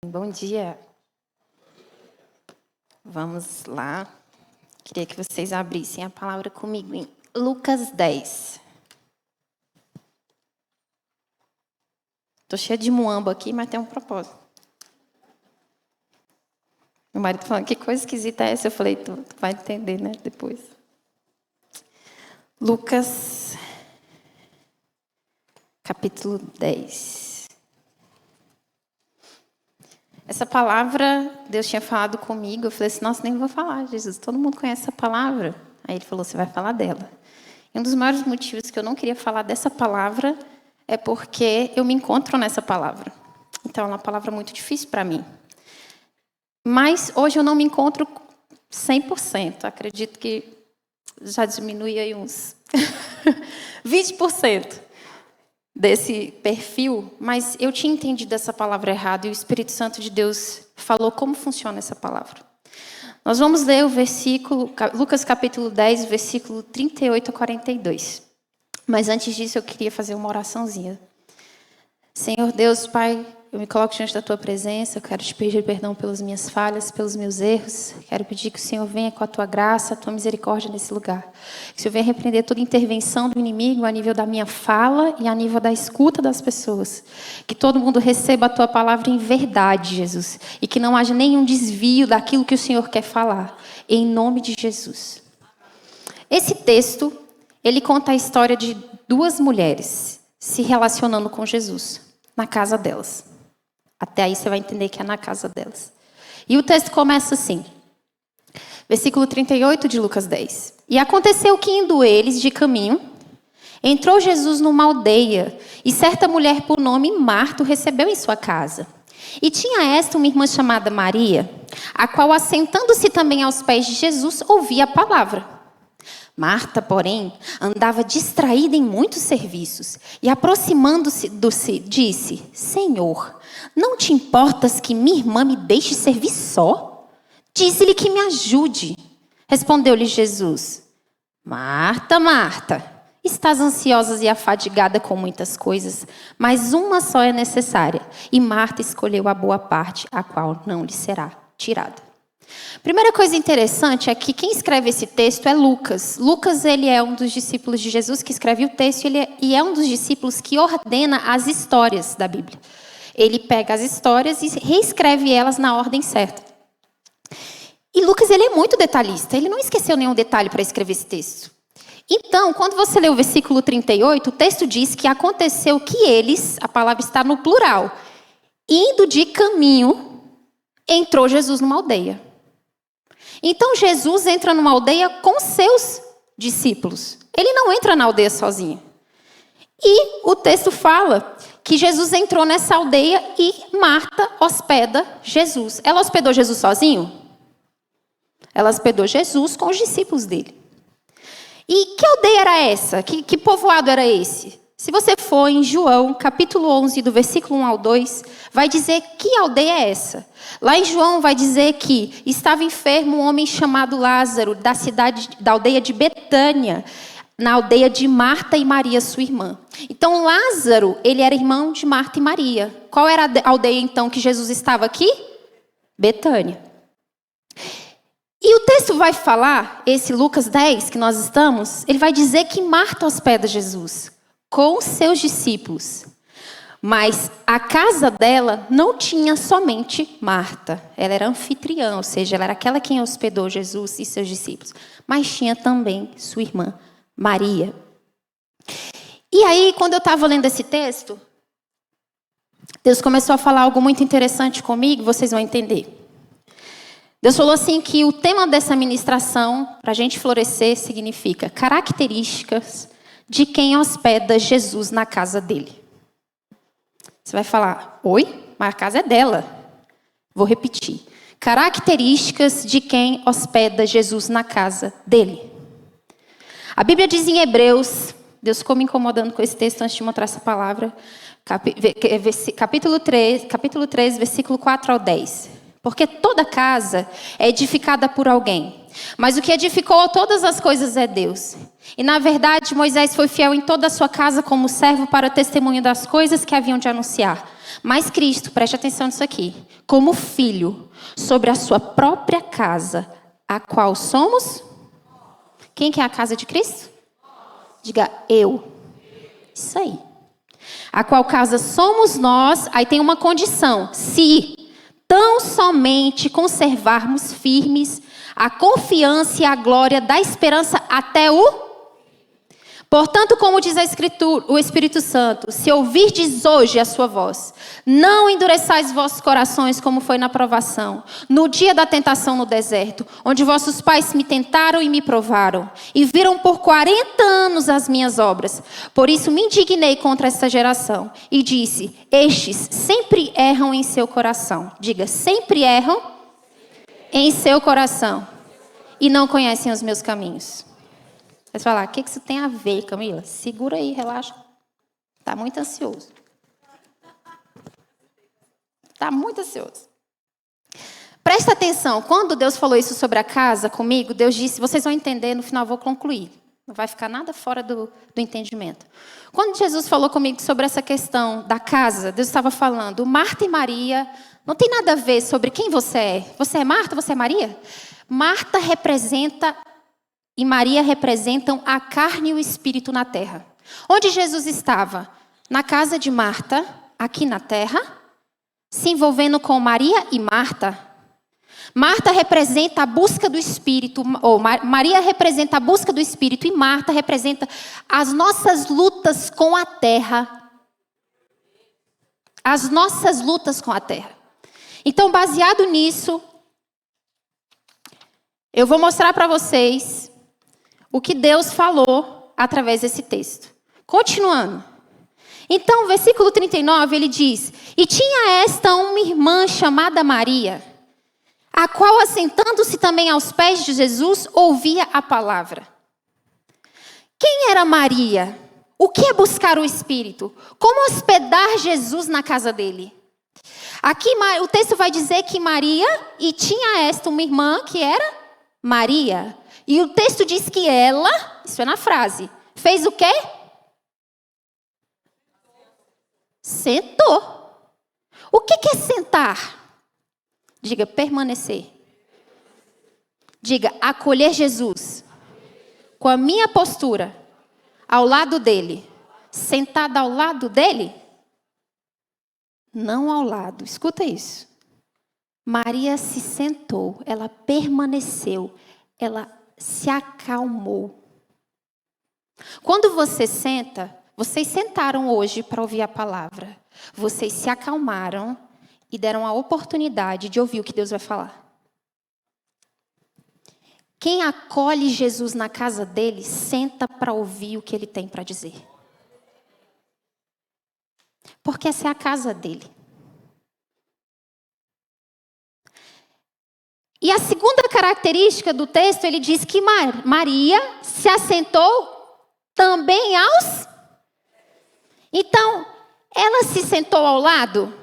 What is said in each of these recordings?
Bom dia. Vamos lá. Queria que vocês abrissem a palavra comigo em Lucas 10. Estou cheia de muamba aqui, mas tem um propósito. Meu marido falando, que coisa esquisita é essa? Eu falei, tu vai entender, né, depois. Lucas, capítulo 10. Essa palavra, Deus tinha falado comigo. Eu falei assim, nossa, nem vou falar, Jesus. Todo mundo conhece essa palavra. Aí ele falou, você vai falar dela. E um dos maiores motivos que eu não queria falar dessa palavra é porque eu me encontro nessa palavra. Então, é uma palavra muito difícil para mim. Mas hoje eu não me encontro 100%. Acredito que já diminui aí uns 20%. Desse perfil, mas eu tinha entendido essa palavra errada e o Espírito Santo de Deus falou como funciona essa palavra. Nós vamos ler o versículo, Lucas capítulo 10, versículo 38 a 42. Mas antes disso eu queria fazer uma oraçãozinha. Senhor Deus, Pai, eu me coloco diante da Tua presença, eu quero te pedir perdão pelas minhas falhas, pelos meus erros. Quero pedir que o Senhor venha com a Tua graça, a Tua misericórdia nesse lugar. Que o Senhor venha repreender toda intervenção do inimigo a nível da minha fala e a nível da escuta das pessoas. Que todo mundo receba a Tua palavra em verdade, Jesus. E que não haja nenhum desvio daquilo que o Senhor quer falar. Em nome de Jesus. Esse texto, ele conta a história de duas mulheres se relacionando com Jesus na casa delas. Até aí você vai entender que é na casa delas. E o texto começa assim. Versículo 38 de Lucas 10. E aconteceu que indo eles de caminho, entrou Jesus numa aldeia, e certa mulher por nome Marta o recebeu em sua casa. E tinha esta uma irmã chamada Maria, a qual, assentando-se também aos pés de Jesus, ouvia a palavra. Marta, porém, andava distraída em muitos serviços, e aproximando-se, disse, Senhor, não te importas que minha irmã me deixe servir só? Dize-lhe que me ajude. Respondeu-lhe Jesus, Marta, Marta, estás ansiosa e afadigada com muitas coisas, mas uma só é necessária, e Marta escolheu a boa parte, a qual não lhe será tirada. Primeira coisa interessante é que quem escreve esse texto é Lucas. Lucas, ele é um dos discípulos de Jesus que escreve o texto e é um dos discípulos que ordena as histórias da Bíblia. Ele pega as histórias e reescreve elas na ordem certa. E Lucas, ele é muito detalhista. Ele não esqueceu nenhum detalhe para escrever esse texto. Então, quando você lê o versículo 38, o texto diz que aconteceu que eles, a palavra está no plural, indo de caminho, entrou Jesus numa aldeia. Então Jesus entra numa aldeia com seus discípulos. Ele não entra na aldeia sozinho. E o texto fala que Jesus entrou nessa aldeia e Marta hospeda Jesus. Ela hospedou Jesus sozinho? Ela hospedou Jesus com os discípulos dele. E que aldeia era essa? Que povoado era esse? Se você for em João, capítulo 11, do versículo 1 ao 2, vai dizer que aldeia é essa. Lá em João vai dizer que estava enfermo um homem chamado Lázaro, da aldeia de Betânia, na aldeia de Marta e Maria, sua irmã. Então Lázaro, ele era irmão de Marta e Maria. Qual era a aldeia então que Jesus estava aqui? Betânia. E o texto vai falar, esse Lucas 10 que nós estamos, ele vai dizer que Marta hospeda Jesus com seus discípulos. Mas a casa dela não tinha somente Marta. Ela era anfitriã, ou seja, ela era aquela quem hospedou Jesus e seus discípulos. Mas tinha também sua irmã, Maria. E aí, quando eu estava lendo esse texto, Deus começou a falar algo muito interessante comigo, vocês vão entender. Deus falou assim que o tema dessa ministração, para a gente florescer, significa características de quem hospeda Jesus na casa dele. Você vai falar, oi? Mas a casa é dela. Vou repetir. Características de quem hospeda Jesus na casa dele. A Bíblia diz em Hebreus, Deus ficou me incomodando com esse texto antes de mostrar essa palavra, capítulo 3, versículo 4 ao 10. Porque toda casa é edificada por alguém. Mas o que edificou todas as coisas é Deus. E na verdade Moisés foi fiel em toda a sua casa como servo para testemunho das coisas que haviam de anunciar. Mas Cristo, preste atenção nisso aqui, como filho sobre a sua própria casa, a qual somos? Quem que é a casa de Cristo? Diga, eu. Isso aí. A qual casa somos nós, aí tem uma condição. Se tão somente conservarmos firmes a confiança e a glória da esperança até o... Portanto, como diz a Escritura, o Espírito Santo, se ouvirdes hoje a sua voz, não endureçais vossos corações como foi na provação, no dia da tentação no deserto, onde vossos pais me tentaram e me provaram, e viram por 40 anos as minhas obras. Por isso me indignei contra esta geração, e disse, estes sempre erram em seu coração. Diga, sempre erram em seu coração, e não conhecem os meus caminhos. Você vai falar, o que isso tem a ver, Camila? Segura aí, relaxa. Está muito ansioso. Está muito ansioso. Presta atenção, quando Deus falou isso sobre a casa comigo, Deus disse, vocês vão entender, no final eu vou concluir. Não vai ficar nada fora do entendimento. Quando Jesus falou comigo sobre essa questão da casa, Deus estava falando, Marta e Maria, não tem nada a ver sobre quem você é. Você é Marta, você é Maria? Marta representa... e Maria representam a carne e o espírito na terra. Onde Jesus estava? Na casa de Marta, aqui na terra, se envolvendo com Maria e Marta. Marta representa a busca do espírito, ou Maria representa a busca do espírito e Marta representa as nossas lutas com a terra. As nossas lutas com a terra. Então, baseado nisso, eu vou mostrar para vocês o que Deus falou através desse texto. Continuando. Então, versículo 39, ele diz, e tinha esta uma irmã chamada Maria, a qual, assentando-se também aos pés de Jesus, ouvia a palavra. Quem era Maria? O que é buscar o Espírito? Como hospedar Jesus na casa dele? Aqui o texto vai dizer que Maria, e tinha esta uma irmã que era Maria. E o texto diz que ela, isso é na frase, fez o quê? Sentou. O que é sentar? Diga, permanecer. Diga, acolher Jesus. Com a minha postura, ao lado dele. Sentada ao lado dele? Não ao lado. Escuta isso. Maria se sentou, ela permaneceu, ela se acalmou. Quando você senta, vocês sentaram hoje para ouvir a palavra. Vocês se acalmaram e deram a oportunidade de ouvir o que Deus vai falar. Quem acolhe Jesus na casa dele, senta para ouvir o que ele tem para dizer. Porque essa é a casa dele. E a segunda característica do texto, ele diz que Maria se assentou também aos... Então, ela se sentou ao lado,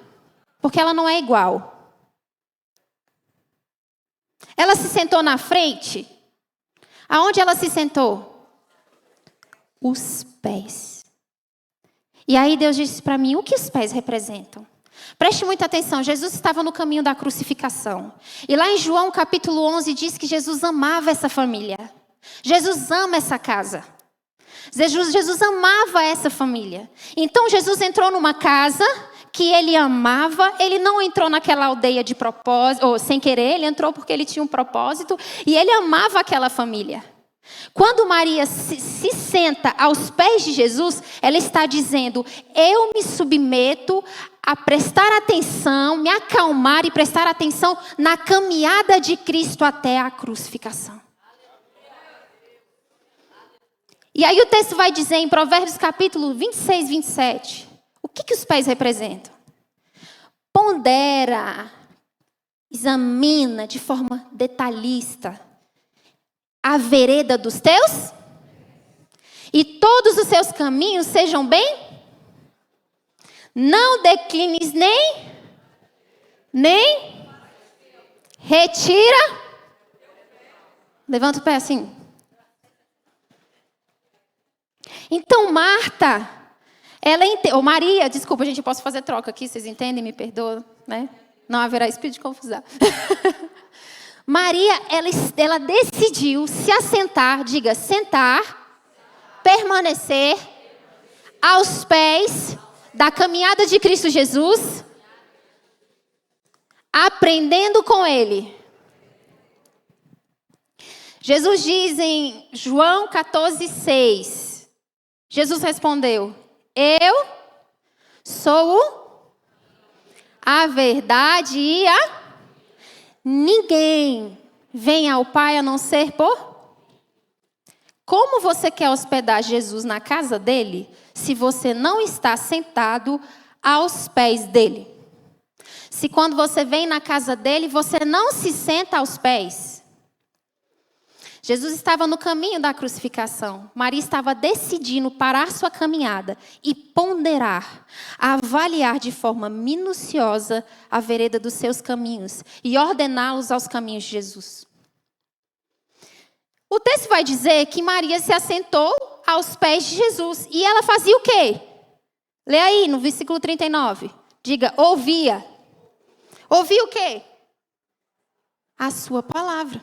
porque ela não é igual. Ela se sentou na frente. Aonde ela se sentou? Os pés. E aí Deus disse para mim, o que os pés representam? Preste muita atenção, Jesus estava no caminho da crucificação. E lá em João capítulo 11 diz que Jesus amava essa família. Jesus ama essa casa. Jesus amava essa família. Então Jesus entrou numa casa que ele amava. Ele não entrou naquela aldeia de propósito, ou sem querer, ele entrou porque ele tinha um propósito. E ele amava aquela família. Quando Maria se senta aos pés de Jesus, ela está dizendo, eu me submeto a prestar atenção, me acalmar e prestar atenção na caminhada de Cristo até a crucificação. E aí o texto vai dizer em Provérbios capítulo 26, 27, o que os pés representam? Pondera, examina de forma detalhista a vereda dos teus, e todos os seus caminhos sejam bem. Não declines nem retira. Levanta o pé assim. Então Marta, ou Maria, desculpa, gente, eu posso fazer troca aqui, vocês entendem? Me perdoam, né? Não haverá espírito de confusão. Maria, ela decidiu se assentar, diga, sentar, permanecer aos pés da caminhada de Cristo Jesus, aprendendo com Ele. Jesus diz em João 14:6, Jesus respondeu, eu sou a verdade e a... Ninguém vem ao Pai a não ser por... Como você quer hospedar Jesus na casa dele, se você não está sentado aos pés dele? Se quando você vem na casa dele, você não se senta aos pés? Jesus estava no caminho da crucificação. Maria estava decidindo parar sua caminhada e ponderar, avaliar de forma minuciosa a vereda dos seus caminhos e ordená-los aos caminhos de Jesus. O texto vai dizer que Maria se assentou aos pés de Jesus. E ela fazia o quê? Lê aí no versículo 39. Diga, ouvia. Ouvia o quê? A sua palavra.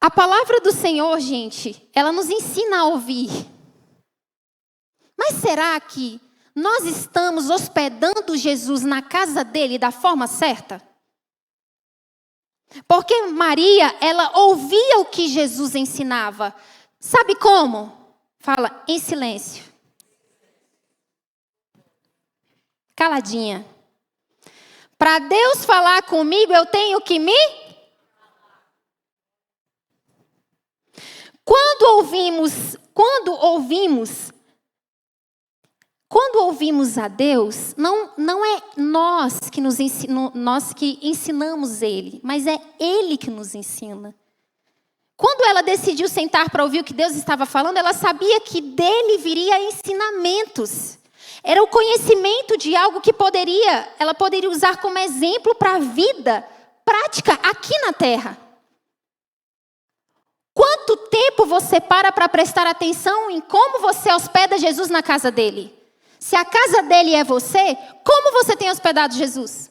A palavra do Senhor, gente, ela nos ensina a ouvir. Mas será que nós estamos hospedando Jesus na casa dele da forma certa? Porque Maria, ela ouvia o que Jesus ensinava. Sabe como? Fala, em silêncio. Caladinha. Para Deus falar comigo, eu tenho que me... Quando ouvimos a Deus, não é nós que ensinamos Ele, mas é Ele que nos ensina. Quando ela decidiu sentar para ouvir o que Deus estava falando, ela sabia que dele viria ensinamentos. Era o conhecimento de algo que ela poderia usar como exemplo para a vida prática aqui na terra. Quanto tempo você para prestar atenção em como você hospeda Jesus na casa dele? Se a casa dele é você, como você tem hospedado Jesus?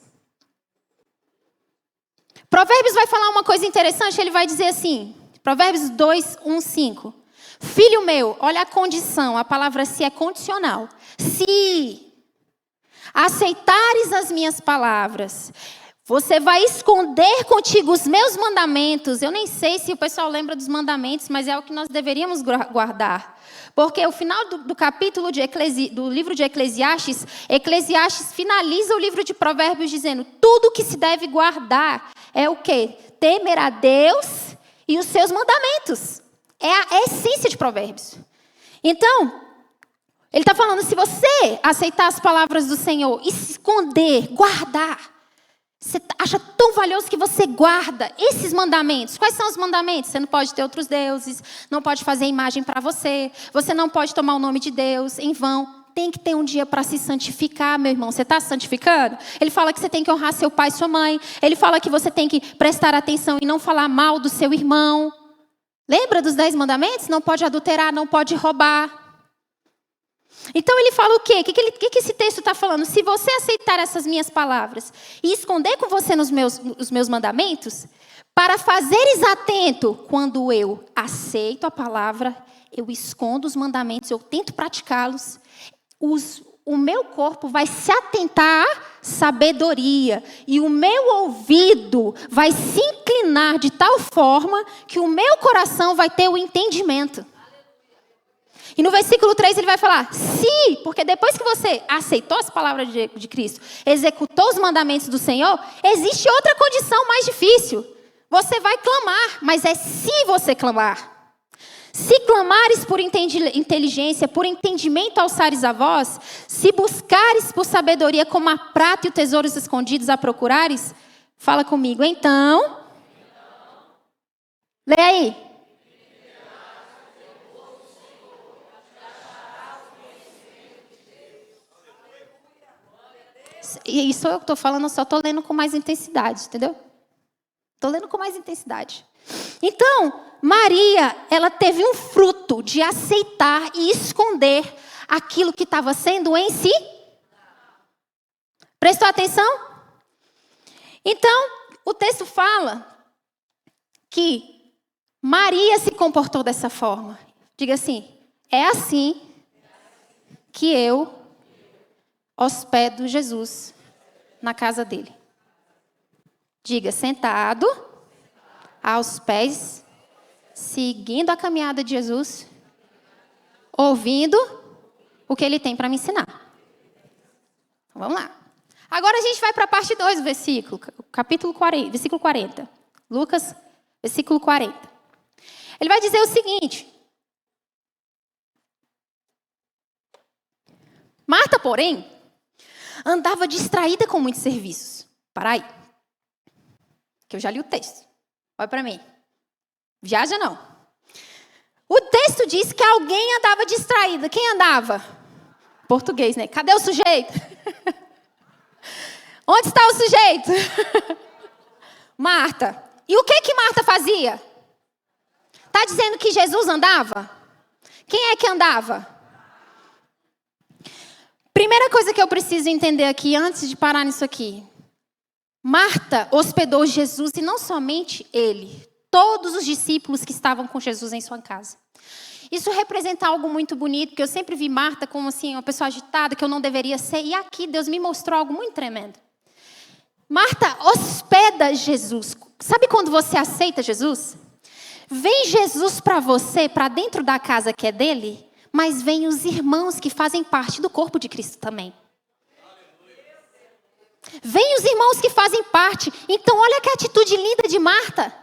Provérbios vai falar uma coisa interessante, ele vai dizer assim, Provérbios 2:1-5. Filho meu, olha a condição, a palavra se é condicional. Se aceitares as minhas palavras, você vai esconder contigo os meus mandamentos. Eu nem sei se o pessoal lembra dos mandamentos, mas é o que nós deveríamos guardar. Porque o final do capítulo do livro de Eclesiastes, Eclesiastes finaliza o livro de Provérbios dizendo, tudo que se deve guardar é o quê? Temer a Deus e os seus mandamentos. É a essência de Provérbios. Então, ele está falando, se você aceitar as palavras do Senhor, esconder, guardar, você acha tão valioso que você guarda esses mandamentos. Quais são os mandamentos? Você não pode ter outros deuses, não pode fazer imagem para você, você não pode tomar o nome de Deus em vão. Tem que ter um dia para se santificar, meu irmão. Você está se santificando? Ele fala que você tem que honrar seu pai e sua mãe. Ele fala que você tem que prestar atenção e não falar mal do seu irmão. Lembra dos 10 mandamentos? Não pode adulterar, não pode roubar. Então ele fala o quê? O que esse texto está falando? Se você aceitar essas minhas palavras e esconder com você os meus mandamentos, para fazeres atento, quando eu aceito a palavra, eu escondo os mandamentos, eu tento praticá-los, o meu corpo vai se atentar à sabedoria e o meu ouvido vai se inclinar de tal forma que o meu coração vai ter o entendimento. E no versículo 3 ele vai falar, porque depois que você aceitou as palavras de Cristo, executou os mandamentos do Senhor, existe outra condição mais difícil. Você vai clamar, mas é se você clamar. Se clamares por inteligência, por entendimento alçares a voz, se buscares por sabedoria como a prata e os tesouros escondidos a procurares, fala comigo, então, lê aí. Isso eu estou falando, eu só estou lendo com mais intensidade, entendeu? Estou lendo com mais intensidade. Então, Maria, ela teve um fruto de aceitar e esconder aquilo que estava sendo em si. Prestou atenção? Então, o texto fala que Maria se comportou dessa forma. Diga assim, é assim que eu hospedo Jesus na casa dele. Diga, sentado aos pés, seguindo a caminhada de Jesus, ouvindo o que ele tem para me ensinar. Vamos lá. Agora a gente vai para a parte 2 do versículo, capítulo 40, versículo 40. Lucas, versículo 40. Ele vai dizer o seguinte: Marta, porém, andava distraída com muitos serviços. Para aí, que eu já li o texto. Olha para mim. Viaja não. O texto diz que alguém andava distraída. Quem andava? Português, né? Cadê o sujeito? Onde está o sujeito? Marta. E o que Marta fazia? Está dizendo que Jesus andava? Quem é que andava? Primeira coisa que eu preciso entender aqui, antes de parar nisso aqui. Marta hospedou Jesus e não somente ele. Todos os discípulos que estavam com Jesus em sua casa. Isso representa algo muito bonito, porque eu sempre vi Marta como assim, uma pessoa agitada, que eu não deveria ser. E aqui Deus me mostrou algo muito tremendo. Marta hospeda Jesus. Sabe quando você aceita Jesus? Vem Jesus para você, para dentro da casa que é dele, mas vem os irmãos que fazem parte do corpo de Cristo também. Vem os irmãos que fazem parte. Então olha que atitude linda de Marta.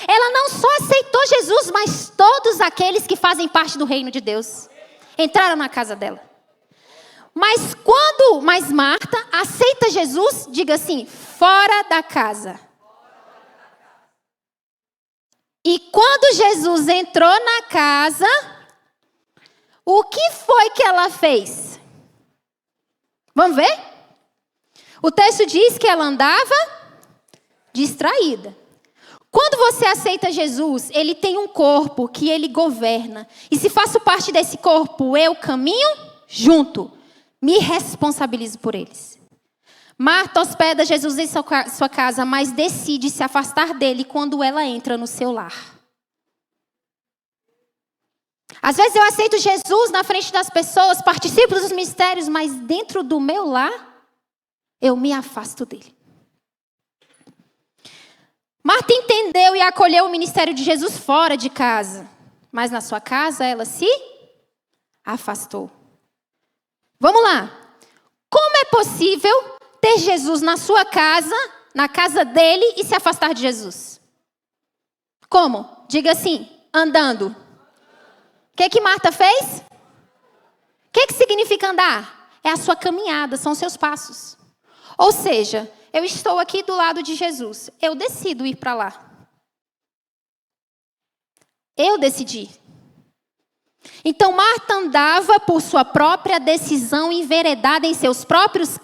Ela não só aceitou Jesus, mas todos aqueles que fazem parte do reino de Deus entraram na casa dela. Mas Marta aceita Jesus, diga assim, fora da casa. E quando Jesus entrou na casa, o que foi que ela fez? Vamos ver? O texto diz que ela andava distraída. Quando você aceita Jesus, ele tem um corpo que ele governa. E se faço parte desse corpo, eu caminho junto. Me responsabilizo por eles. Marta hospeda Jesus em sua casa, mas decide se afastar dele quando ela entra no seu lar. Às vezes eu aceito Jesus na frente das pessoas, participo dos mistérios, mas dentro do meu lar, eu me afasto dele. Marta entendeu e acolheu o ministério de Jesus fora de casa. Mas na sua casa ela se afastou. Vamos lá. Como é possível ter Jesus na sua casa, na casa dele e se afastar de Jesus? Como? Diga assim, andando. O que Marta fez? O que significa andar? É a sua caminhada, são os seus passos. Ou seja, eu estou aqui do lado de Jesus. Eu decido ir para lá. Eu decidi. Então Marta andava por sua própria decisão, enveredada em seus próprios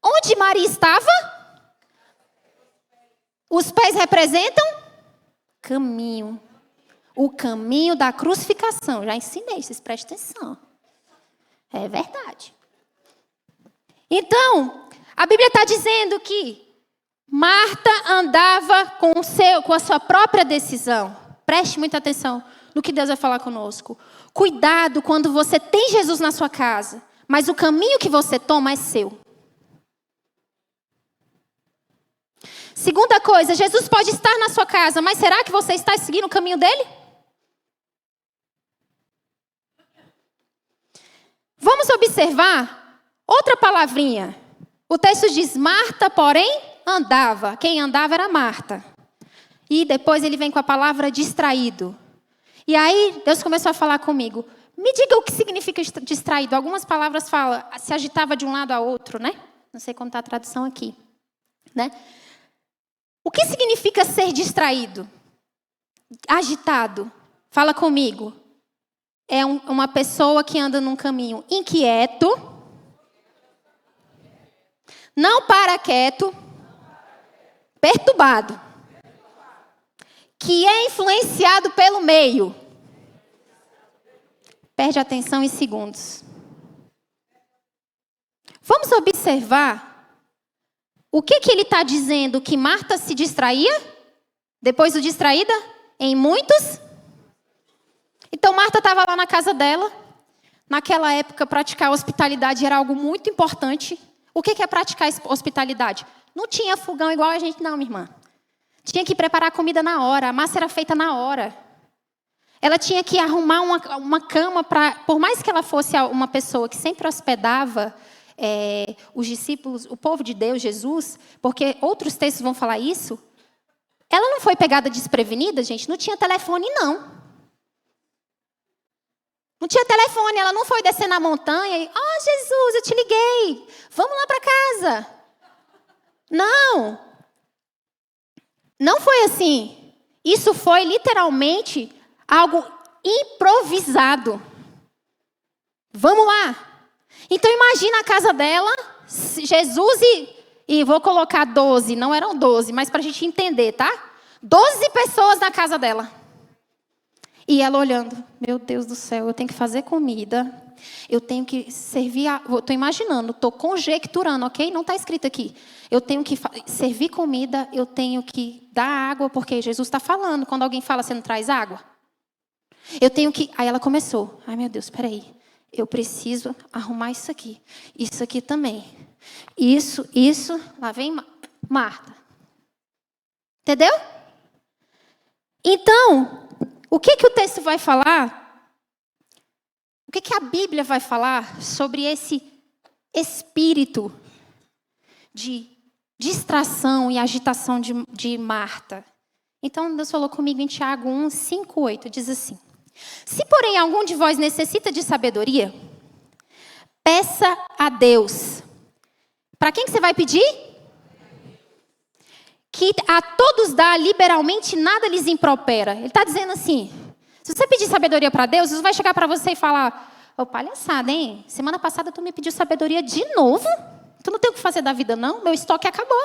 Onde Maria estava? Os pés representam caminho. O caminho da crucificação. Já ensinei, vocês prestem atenção. É verdade. Então, a Bíblia está dizendo que Marta andava com a sua própria decisão. Preste muita atenção no que Deus vai falar conosco. Cuidado quando você tem Jesus na sua casa, mas o caminho que você toma é seu. Segunda coisa, Jesus pode estar na sua casa, mas será que você está seguindo o caminho dele? Vamos observar outra palavrinha. O texto diz, Marta, porém, andava. Quem andava era Marta. E depois ele vem com a palavra distraído. E aí, Deus começou a falar comigo. Me diga o que significa distraído. Algumas palavras falam, se agitava de um lado a outro, né? Não sei como está a tradução aqui. Né? O que significa ser distraído? Agitado. Fala comigo. É uma pessoa que anda num caminho inquieto. Não para quieto. Perturbado. Que é influenciado pelo meio. Perde atenção em segundos. Vamos observar O que ele está dizendo? Que Marta se distraía? Depois do distraída? Em muitos? Então Marta estava lá na casa dela. Naquela época, praticar hospitalidade era algo muito importante. O que é praticar hospitalidade? Não tinha fogão igual a gente não, minha irmã. Tinha que preparar a comida na hora. A massa era feita na hora. Ela tinha que arrumar uma cama para... Por mais que ela fosse uma pessoa que sempre hospedava os discípulos, o povo de Deus, Jesus, porque outros textos vão falar isso, ela não foi pegada desprevenida, gente. Não tinha telefone, não. Não tinha telefone, ela não foi descer na montanha e... Jesus, eu te liguei. Vamos lá para casa. Não. Não foi assim. Isso foi literalmente algo improvisado. Vamos lá. Então imagina a casa dela, Jesus e vou colocar 12, não eram 12, mas para a gente entender, tá? 12 pessoas na casa dela. E ela olhando, meu Deus do céu, eu tenho que fazer comida, eu tenho que servir, estou imaginando, estou conjecturando, ok? Não está escrito aqui. Eu tenho que servir comida, eu tenho que dar água, porque Jesus está falando, quando alguém fala, você não traz água? Eu tenho que... Aí ela começou, ai meu Deus, espera aí, eu preciso arrumar isso aqui também. Isso, lá vem Marta. Entendeu? Então... O que o texto vai falar? O que a Bíblia vai falar sobre esse espírito de distração e agitação de Marta? Então, Deus falou comigo em Tiago 1, 5, 8. Diz assim: se, porém, algum de vós necessita de sabedoria, peça a Deus. Para quem que você vai pedir? Que a todos dá liberalmente, nada lhes impropera. Ele está dizendo assim, se você pedir sabedoria para Deus, Deus vai chegar para você e falar, palhaçada, hein? Semana passada tu me pediu sabedoria de novo? Tu não tem o que fazer da vida, não? Meu estoque acabou.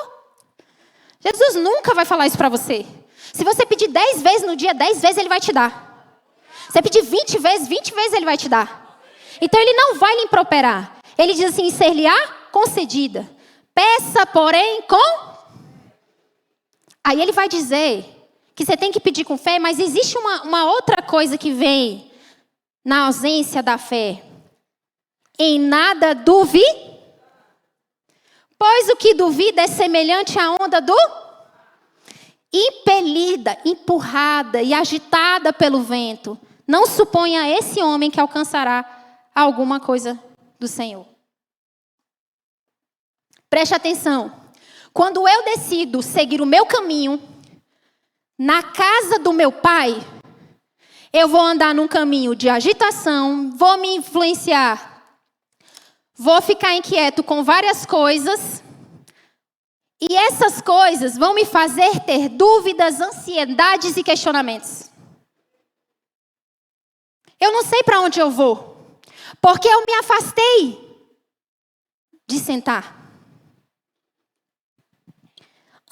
Jesus nunca vai falar isso para você. Se você pedir 10 vezes no dia, 10 vezes Ele vai te dar. Se você pedir 20 vezes Ele vai te dar. Então Ele não vai lhe improperar. Ele diz assim, ser-lhe-á concedida. Peça, porém, com... Aí ele vai dizer que você tem que pedir com fé, mas existe uma outra coisa que vem na ausência da fé. Em nada duvide, pois o que duvida é semelhante à onda do impelida, empurrada e agitada pelo vento. Não suponha esse homem que alcançará alguma coisa do Senhor. Preste atenção. Quando eu decido seguir o meu caminho, na casa do meu pai, eu vou andar num caminho de agitação, vou me influenciar, vou ficar inquieto com várias coisas, e essas coisas vão me fazer ter dúvidas, ansiedades e questionamentos. Eu não sei para onde eu vou, porque eu me afastei de sentar.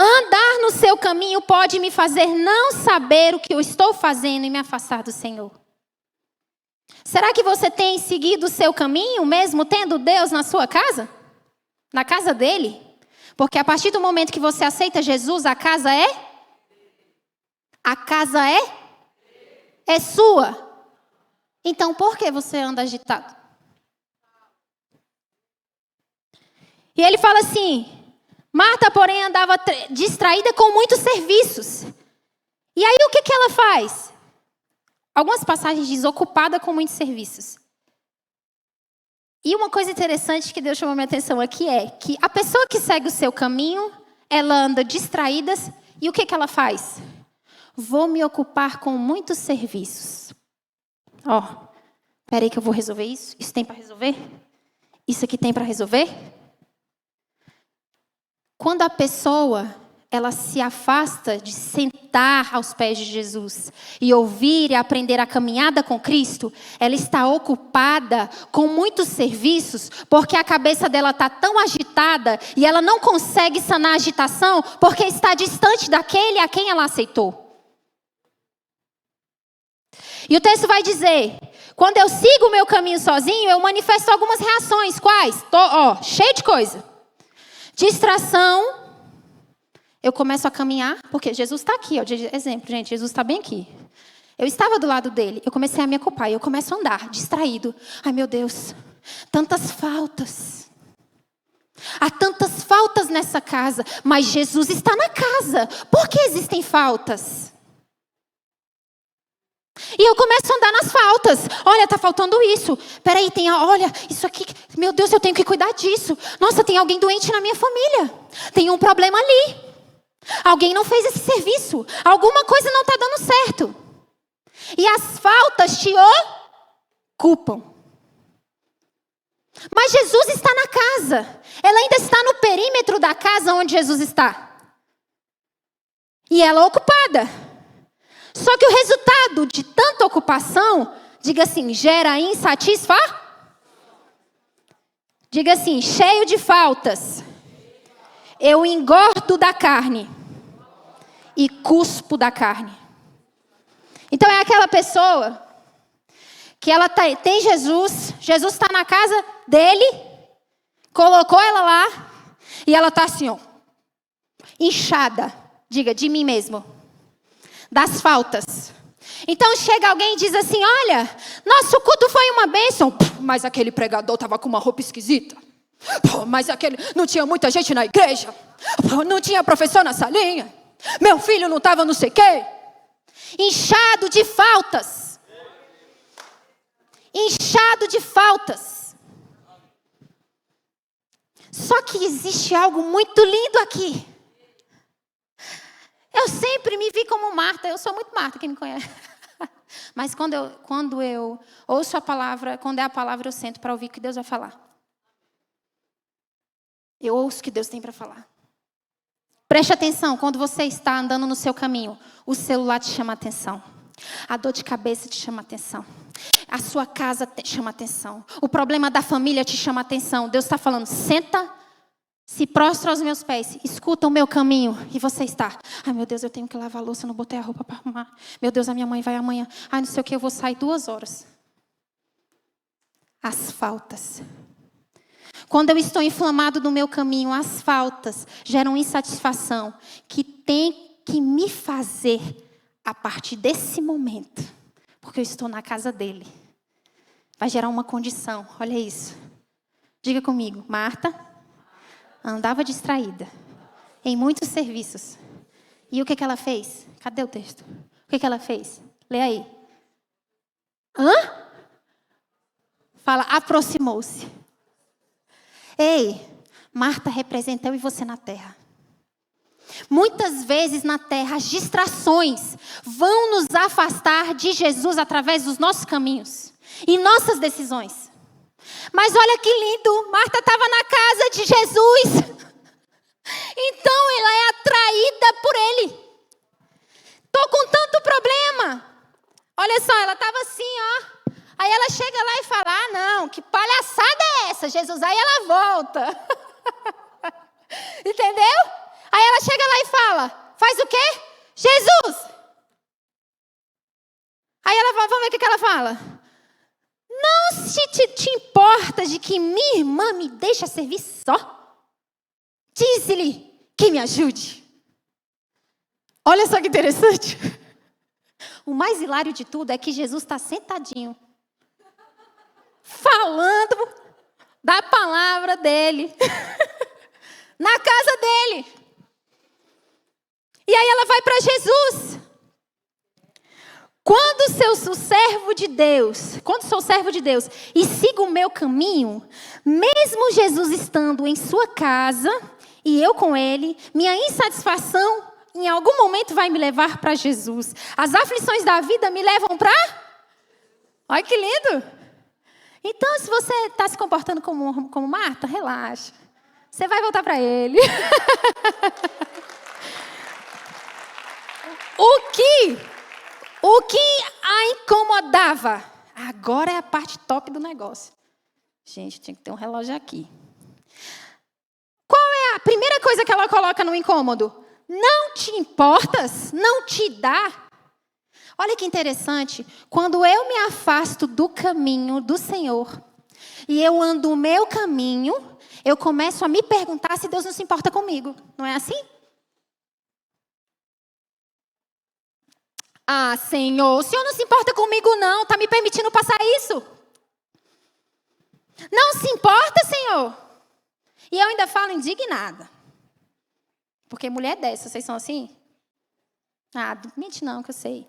Andar no seu caminho pode me fazer não saber o que eu estou fazendo e me afastar do Senhor. Será que você tem seguido o seu caminho, mesmo tendo Deus na sua casa? Na casa dele? Porque a partir do momento que você aceita Jesus, a casa é? A casa é sua. Então, por que você anda agitado? E ele fala assim... Marta, porém, andava distraída com muitos serviços. E aí, o que ela faz? Algumas passagens dizem ocupada com muitos serviços. E uma coisa interessante que Deus chamou minha atenção aqui é que a pessoa que segue o seu caminho, ela anda distraída. E o que ela faz? Vou me ocupar com muitos serviços. Espera aí que eu vou resolver isso. Isso tem para resolver? Isso aqui tem para resolver? Quando a pessoa, ela se afasta de sentar aos pés de Jesus e ouvir e aprender a caminhada com Cristo, ela está ocupada com muitos serviços, porque a cabeça dela está tão agitada e ela não consegue sanar a agitação, porque está distante daquele a quem ela aceitou. E o texto vai dizer, quando eu sigo o meu caminho sozinho, eu manifesto algumas reações. Quais? Cheio de coisa. Distração, Eu começo a caminhar, porque Jesus está aqui, ó, de exemplo, gente, Jesus está bem aqui. Eu estava do lado dele, eu comecei a me ocupar, e eu começo a andar, distraído. Ai, meu Deus, tantas faltas. Há tantas faltas nessa casa, mas Jesus está na casa. Por que existem faltas? E eu começo a andar nas faltas. Olha, está faltando isso. Peraí, olha, isso aqui. Meu Deus, eu tenho que cuidar disso. Nossa, tem alguém doente na minha família. Tem um problema ali. Alguém não fez esse serviço. Alguma coisa não está dando certo. E as faltas te ocupam. Mas Jesus está na casa. Ela ainda está no perímetro da casa onde Jesus está. E ela é ocupada. Só que o resultado de tanta ocupação, diga assim, gera insatisfação. Diga assim, cheio de faltas. Eu engordo da carne e cuspo da carne. Então é aquela pessoa que ela tem Jesus, Jesus está na casa dele, colocou ela lá e ela está assim, ó, inchada, diga, de mim mesmo, das faltas. Então chega alguém e diz assim, olha, nosso culto foi uma bênção, mas aquele pregador estava com uma roupa esquisita. Mas não tinha muita gente na igreja. Não tinha professor na salinha. Meu filho não estava não sei o quê. Inchado de faltas. Inchado de faltas. Só que existe algo muito lindo aqui. Eu sempre me vi como Marta. Eu sou muito Marta, quem me conhece. Mas quando eu ouço a palavra, quando é a palavra, eu sento para ouvir o que Deus vai falar. Eu ouço o que Deus tem para falar. Preste atenção, quando você está andando no seu caminho, o celular te chama a atenção. A dor de cabeça te chama a atenção. A sua casa te chama a atenção. O problema da família te chama a atenção. Deus está falando, senta, se prostra aos meus pés, escuta o meu caminho. E você está, ai meu Deus, eu tenho que lavar a louça, não botei a roupa para arrumar. Meu Deus, a minha mãe vai amanhã. Ai, não sei o que, eu vou sair 2 horas. As faltas. Quando eu estou inflamado no meu caminho, as faltas geram insatisfação que tem que me fazer a partir desse momento, porque eu estou na casa dele. Vai gerar uma condição, olha isso. Diga comigo, Marta andava distraída em muitos serviços. E o que ela fez? Cadê o texto? O que ela fez? Lê aí. Fala, aproximou-se. Ei, Marta representa eu e você na terra. Muitas vezes na terra as distrações vão nos afastar de Jesus através dos nossos caminhos e nossas decisões. Mas olha que lindo, Marta estava na casa de Jesus. Então ela é atraída por ele. Estou com tanto problema. Olha só, ela estava assim, ó. Aí ela chega lá e fala, ah não, que palhaçada é essa, Jesus? Aí ela volta. Entendeu? Aí ela chega lá e fala, faz o quê? Jesus! Aí ela fala, vamos ver o que ela fala. Não se te importa de que minha irmã me deixa servir só? Diz-lhe que me ajude. Olha só que interessante. O mais hilário de tudo é que Jesus está sentadinho, falando da palavra dele, na casa dele. E aí ela vai para Jesus. Quando sou servo de Deus e sigo o meu caminho, mesmo Jesus estando em sua casa e eu com ele, minha insatisfação em algum momento vai me levar para Jesus. As aflições da vida me levam para... Olha que lindo! Então, se você está se comportando como Marta, relaxa. Você vai voltar para ele. O que a incomodava? Agora é a parte top do negócio. Gente, tinha que ter um relógio aqui. Qual é a primeira coisa que ela coloca no incômodo? Não te importas? Não te dá? Olha que interessante. Quando eu me afasto do caminho do Senhor e eu ando o meu caminho, eu começo a me perguntar se Deus não se importa comigo. Não é assim? Ah, Senhor, o Senhor não se importa comigo não, está me permitindo passar isso? Não se importa, Senhor? E eu ainda falo indignada. Porque mulher dessa, vocês são assim? Ah, mente não, que eu sei.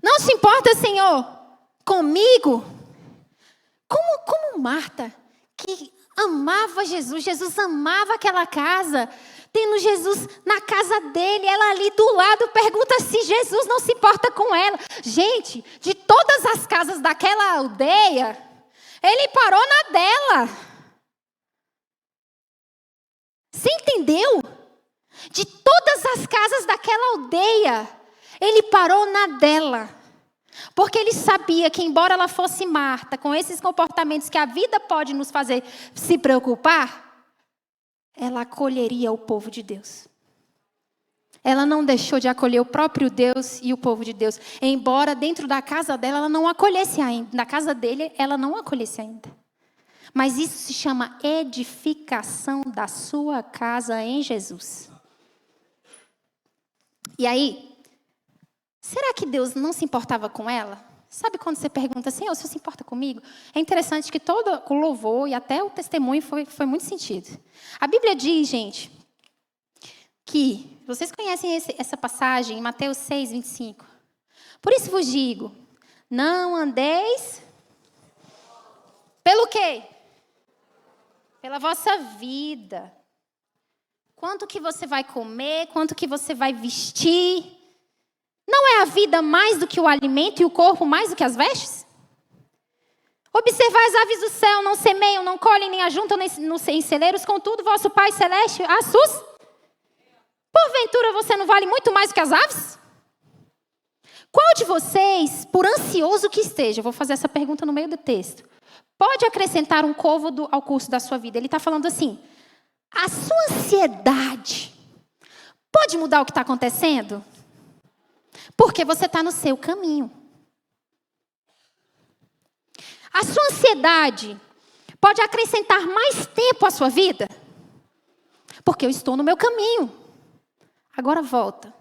Não se importa, Senhor, comigo? Como Marta, que amava Jesus, Jesus amava aquela casa, tendo Jesus na casa dele, ela ali do lado pergunta se Jesus não se importa com ela. Gente, de todas as casas daquela aldeia, ele parou na dela. Você entendeu? De todas as casas daquela aldeia, ele parou na dela. Porque ele sabia que, embora ela fosse Marta, com esses comportamentos que a vida pode nos fazer se preocupar, ela acolheria o povo de Deus. Ela não deixou de acolher o próprio Deus e o povo de Deus. Embora dentro da casa dela, ela não acolhesse ainda. Na casa dele, ela não acolhesse ainda. Mas isso se chama edificação da sua casa em Jesus. E aí, será que Deus não se importava com ela? Sabe quando você pergunta assim, o Senhor se importa comigo? É interessante que todo o louvor e até o testemunho foi muito sentido. A Bíblia diz, gente, que, vocês conhecem essa passagem em Mateus 6, 25. Por isso vos digo, não andeis pelo quê? Pela vossa vida. Quanto que você vai comer, quanto que você vai vestir. Não é a vida mais do que o alimento e o corpo mais do que as vestes? Observai as aves do céu, não semeiam, não colhem, nem ajuntam em celeiros, contudo, vosso Pai Celeste as sus. Porventura você não vale muito mais do que as aves? Qual de vocês, por ansioso que esteja, vou fazer essa pergunta no meio do texto, pode acrescentar um côvado ao curso da sua vida? Ele está falando assim, a sua ansiedade pode mudar o que está acontecendo? Porque você está no seu caminho. A sua ansiedade pode acrescentar mais tempo à sua vida? Porque eu estou no meu caminho. Agora volta.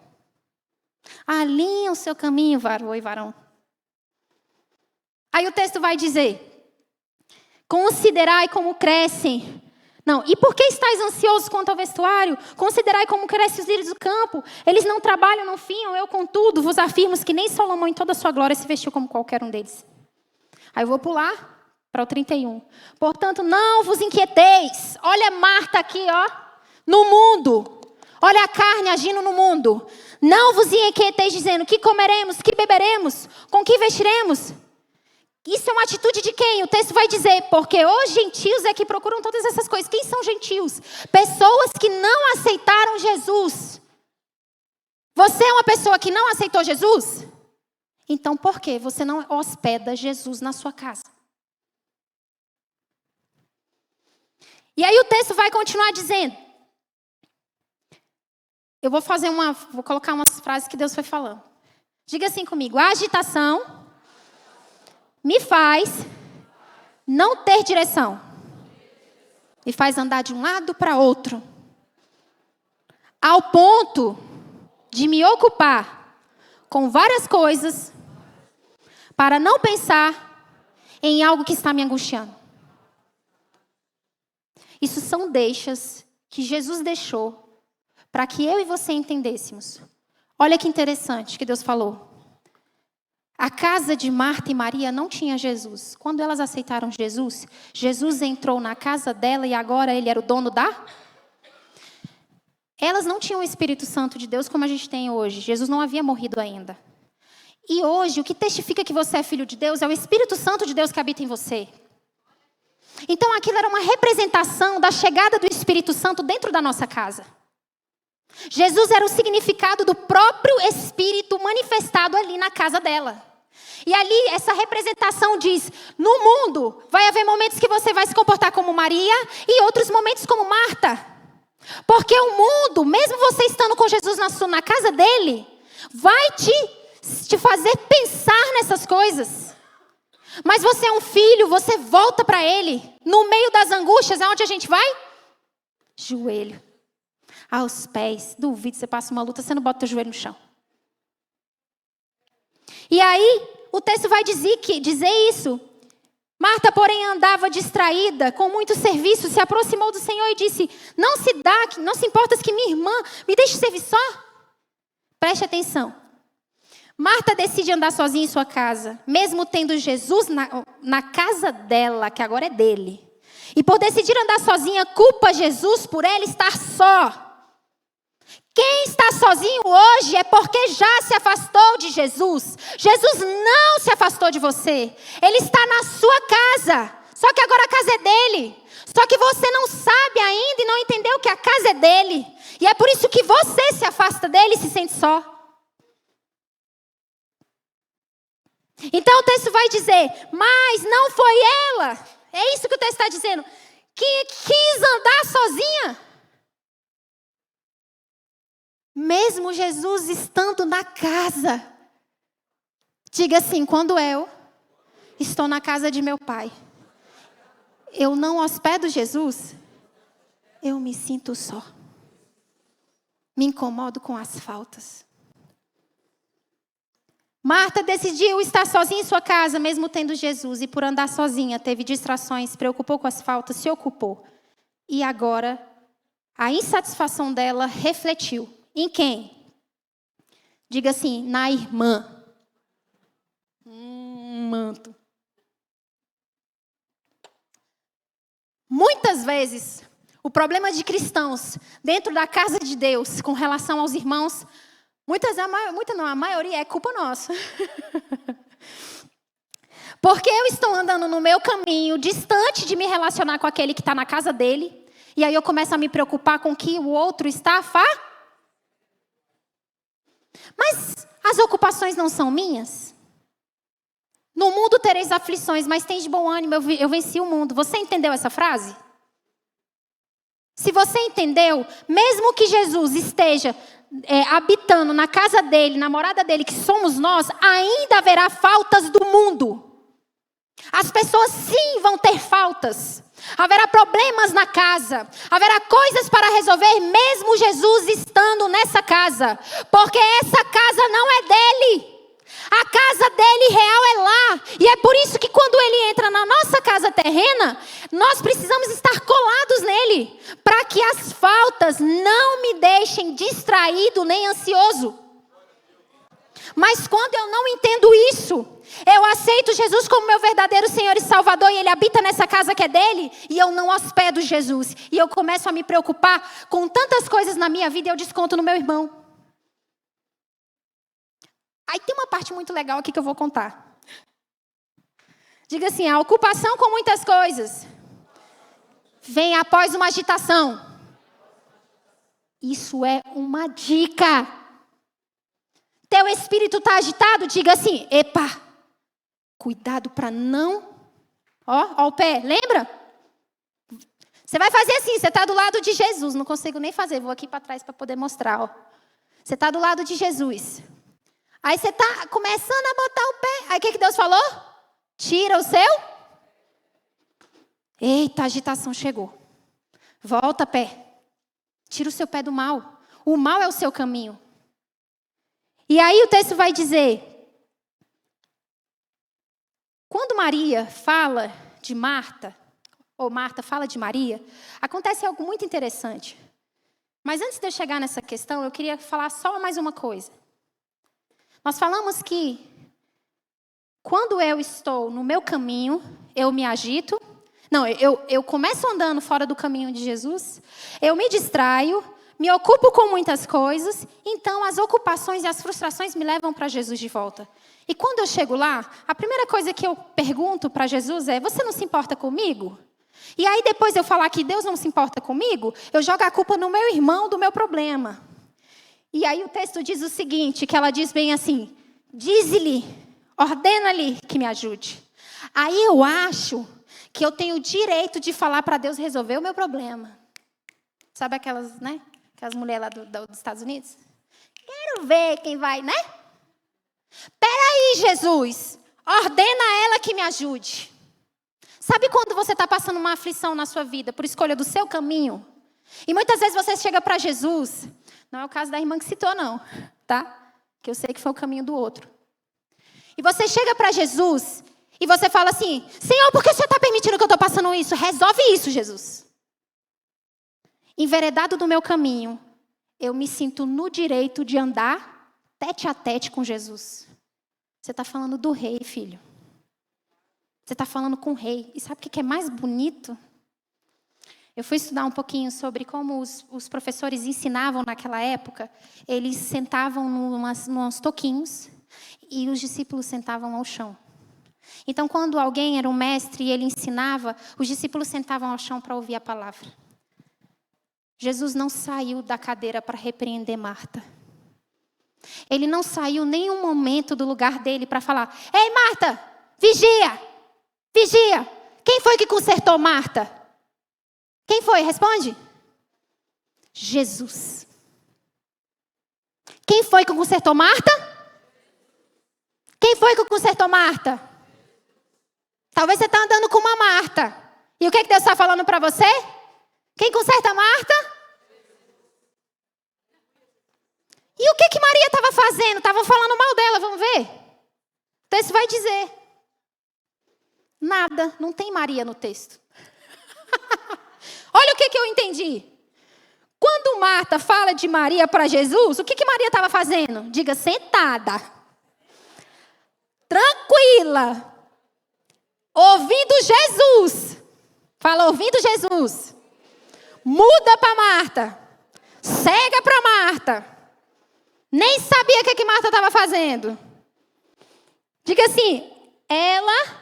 Alinha o seu caminho, varão. Aí o texto vai dizer, considerai como crescem. Não, e por que estáis ansiosos quanto ao vestuário? Considerai como crescem os lírios do campo. Eles não trabalham, não fiam. Eu, contudo, vos afirmo que nem Salomão em toda a sua glória se vestiu como qualquer um deles. Aí eu vou pular para o 31. Portanto, não vos inquieteis. Olha Marta aqui, ó, no mundo. Olha a carne agindo no mundo. Não vos inquieteis dizendo, que comeremos, que beberemos, com que vestiremos? Isso é uma atitude de quem? O texto vai dizer, porque os gentios é que procuram todas essas coisas. Quem são gentios? Pessoas que não aceitaram Jesus. Você é uma pessoa que não aceitou Jesus? Então por que você não hospeda Jesus na sua casa? E aí o texto vai continuar dizendo. Eu vou colocar umas frases que Deus foi falando. Diga assim comigo, a agitação me faz não ter direção. Me faz andar de um lado para outro. Ao ponto de me ocupar com várias coisas para não pensar em algo que está me angustiando. Isso são deixas que Jesus deixou para que eu e você entendêssemos. Olha que interessante que Deus falou. A casa de Marta e Maria não tinha Jesus. Quando elas aceitaram Jesus, Jesus entrou na casa dela e agora ele era o dono da... Elas não tinham o Espírito Santo de Deus como a gente tem hoje. Jesus não havia morrido ainda. E hoje, o que testifica que você é filho de Deus é o Espírito Santo de Deus que habita em você. Então, aquilo era uma representação da chegada do Espírito Santo dentro da nossa casa. Jesus era o significado do próprio Espírito manifestado ali na casa dela. E ali, essa representação diz, no mundo, vai haver momentos que você vai se comportar como Maria e outros momentos como Marta. Porque o mundo, mesmo você estando com Jesus na casa dele, vai te fazer pensar nessas coisas. Mas você é um filho, você volta para ele. No meio das angústias, aonde a gente vai? Joelho. Aos pés. Duvido, você passa uma luta, você não bota o joelho no chão. E aí, o texto vai dizer isso. Marta, porém, andava distraída, com muito serviço, se aproximou do Senhor e disse: não se importa que minha irmã me deixe servir só? Preste atenção. Marta decide andar sozinha em sua casa, mesmo tendo Jesus na casa dela, que agora é dele. E por decidir andar sozinha, culpa Jesus por ela estar só. Quem está sozinho hoje é porque já se afastou de Jesus. Jesus não se afastou de você. Ele está na sua casa. Só que agora a casa é dele. Só que você não sabe ainda e não entendeu que a casa é dele. E é por isso que você se afasta dele e se sente só. Então o texto vai dizer, mas não foi ela. É isso que o texto está dizendo. Que quis andar sozinha. Mesmo Jesus estando na casa. Diga assim, quando eu estou na casa de meu pai, eu não hospedo Jesus, eu me sinto só. Me incomodo com as faltas. Marta decidiu estar sozinha em sua casa, mesmo tendo Jesus. E por andar sozinha, teve distrações, se preocupou com as faltas, se ocupou. E agora, a insatisfação dela refletiu. Em quem? Diga assim, na irmã. Manto. Muitas vezes, o problema de cristãos dentro da casa de Deus, com relação aos irmãos, a maioria é culpa nossa. Porque eu estou andando no meu caminho, distante de me relacionar com aquele que está na casa dele. E aí eu começo a me preocupar com o que o outro está Mas as ocupações não são minhas? No mundo tereis aflições, mas tem de bom ânimo, eu venci o mundo. Você entendeu essa frase? Se você entendeu, mesmo que Jesus esteja habitando na casa dele, na morada dele, que somos nós, ainda haverá faltas do mundo. As pessoas sim vão ter faltas. Haverá problemas na casa. Haverá coisas para resolver, mesmo Jesus estando nessa casa. Porque essa casa não é dele. A casa dele real é lá. E é por isso que quando ele entra na nossa casa terrena, nós precisamos estar colados nele. Para que as faltas não me deixem distraído nem ansioso. Mas quando eu não entendo isso, eu aceito Jesus como meu verdadeiro Senhor e Salvador, e Ele habita nessa casa que é dele, e eu não hospedo Jesus. E eu começo a me preocupar com tantas coisas na minha vida e eu desconto no meu irmão. Aí tem uma parte muito legal aqui que eu vou contar. Diga assim, a ocupação com muitas coisas vem após uma agitação. Isso é uma dica. Teu espírito está agitado? Diga assim, epa, cuidado para não... Ó o pé, lembra? Você vai fazer assim, você está do lado de Jesus. Não consigo nem fazer, vou aqui para trás para poder mostrar. Ó. Você está do lado de Jesus. Aí você está começando a botar o pé. Aí o que Deus falou? Tira o seu. Eita, a agitação chegou. Volta, pé. Tira o seu pé do mal. O mal é o seu caminho. E aí o texto vai dizer, quando Maria fala de Marta, ou Marta fala de Maria, acontece algo muito interessante. Mas antes de eu chegar nessa questão, eu queria falar só mais uma coisa. Nós falamos que quando eu estou no meu caminho, eu me agito. Não, eu começo andando fora do caminho de Jesus, eu me distraio, me ocupo com muitas coisas, então as ocupações e as frustrações me levam para Jesus de volta. E quando eu chego lá, a primeira coisa que eu pergunto para Jesus é, você não se importa comigo? E aí depois eu falar que Deus não se importa comigo, eu jogo a culpa no meu irmão do meu problema. E aí o texto diz o seguinte, que ela diz bem assim, diz-lhe, ordena-lhe que me ajude. Aí eu acho que eu tenho o direito de falar para Deus resolver o meu problema. Sabe aquelas, né? Aquelas mulheres lá dos Estados Unidos? Quero ver quem vai, né? Peraí, Jesus, ordena ela que me ajude. Sabe quando você está passando uma aflição na sua vida, por escolha do seu caminho? E muitas vezes você chega para Jesus, não é o caso da irmã que citou não, tá? Que eu sei que foi o caminho do outro. E você chega para Jesus e você fala assim: Senhor, por que o Senhor está permitindo que eu estou passando isso? Resolve isso, Jesus. Enveredado do meu caminho, eu me sinto no direito de andar tete a tete com Jesus. Você está falando do rei, filho. Você está falando com o rei. E sabe o que é mais bonito? Eu fui estudar um pouquinho sobre como os professores ensinavam naquela época. Eles sentavam nos toquinhos e os discípulos sentavam ao chão. Então, quando alguém era um mestre e ele ensinava, os discípulos sentavam ao chão para ouvir a palavra. Jesus não saiu da cadeira para repreender Marta. Ele não saiu nenhum momento do lugar dele para falar: Ei, Marta, vigia, vigia. Quem foi que consertou Marta? Quem foi? Responde. Jesus. Quem foi que consertou Marta? Quem foi que consertou Marta? Talvez você está andando com uma Marta. E o que Deus está falando para você? Quem conserta Marta? E o que Maria estava fazendo? Estavam falando mal dela, vamos ver? O texto vai dizer. Nada, não tem Maria no texto. Olha o que eu entendi. Quando Marta fala de Maria para Jesus, o que Maria estava fazendo? Diga, sentada. Tranquila. Ouvindo Jesus. Fala, ouvindo Jesus. Muda para Marta. Cega para Marta. Nem sabia o que Marta estava fazendo. Diga assim, ela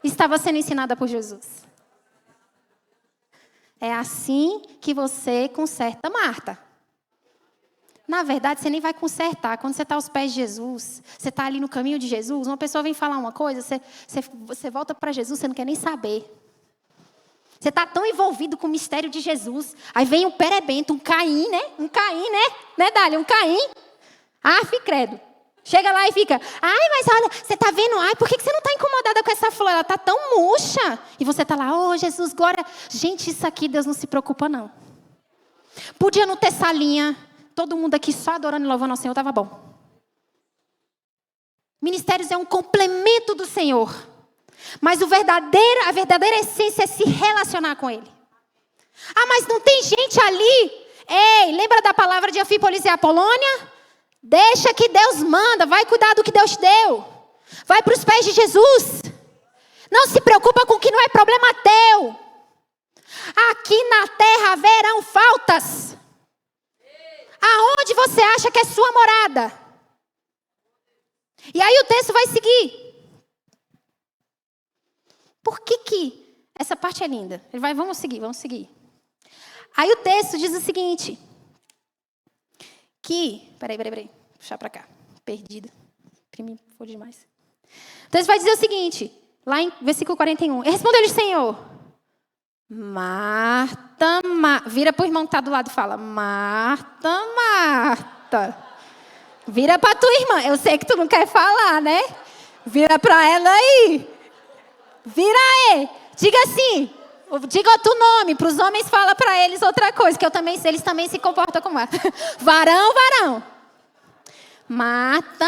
estava sendo ensinada por Jesus. É assim que você conserta Marta. Na verdade, você nem vai consertar. Quando você está aos pés de Jesus, você está ali no caminho de Jesus, uma pessoa vem falar uma coisa, você volta para Jesus, você não quer nem saber. Você está tão envolvido com o mistério de Jesus. Aí vem um perebento, um Caim, né? Um Caim, né? Né, Dália? Um Caim. Credo. Chega lá e fica, mas olha, você está vendo? Por que você não está incomodada com essa flor? Ela está tão murcha. E você está lá, oh Jesus, glória. Gente, isso aqui Deus não se preocupa não. Podia não ter salinha. Todo mundo aqui só adorando e louvando ao Senhor, estava bom. Ministérios é um complemento do Senhor. Mas a verdadeira essência é se relacionar com Ele. Mas não tem gente ali. Ei, lembra da palavra de Anfípolis e Apolônia? Deixa que Deus manda, vai cuidar do que Deus te deu. Vai para os pés de Jesus. Não se preocupa com o que não é problema teu. Aqui na terra haverão faltas. Aonde você acha que é sua morada? E aí o texto vai seguir. Por que essa parte é linda? Vamos seguir. Aí o texto diz o seguinte. Peraí. Puxar para cá. Perdida. Imprimi, foi demais. O texto vai dizer o seguinte. Lá em versículo 41. Respondeu-lhe o Senhor. Marta. Vira para o irmão que está do lado e fala. Marta. Vira para tua irmã. Eu sei que tu não quer falar, né? Vira para ela aí. Vira aí. Diga assim. Diga outro nome. Para os homens fala para eles outra coisa. Que eles também se comportam como Marta. Varão. Marta.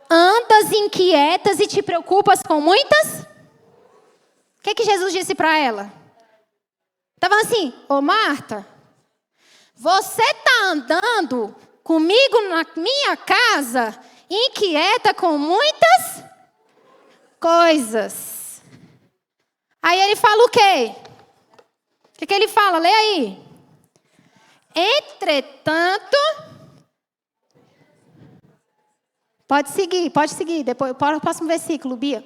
Andas inquietas e te preocupas com muitas? O que Jesus disse para ela? Estava assim, Marta, você está andando comigo na minha casa, inquieta com muitas coisas. Aí ele fala o quê? O que ele fala? Lê aí. Entretanto, pode seguir. Depois, para o próximo versículo, Bia.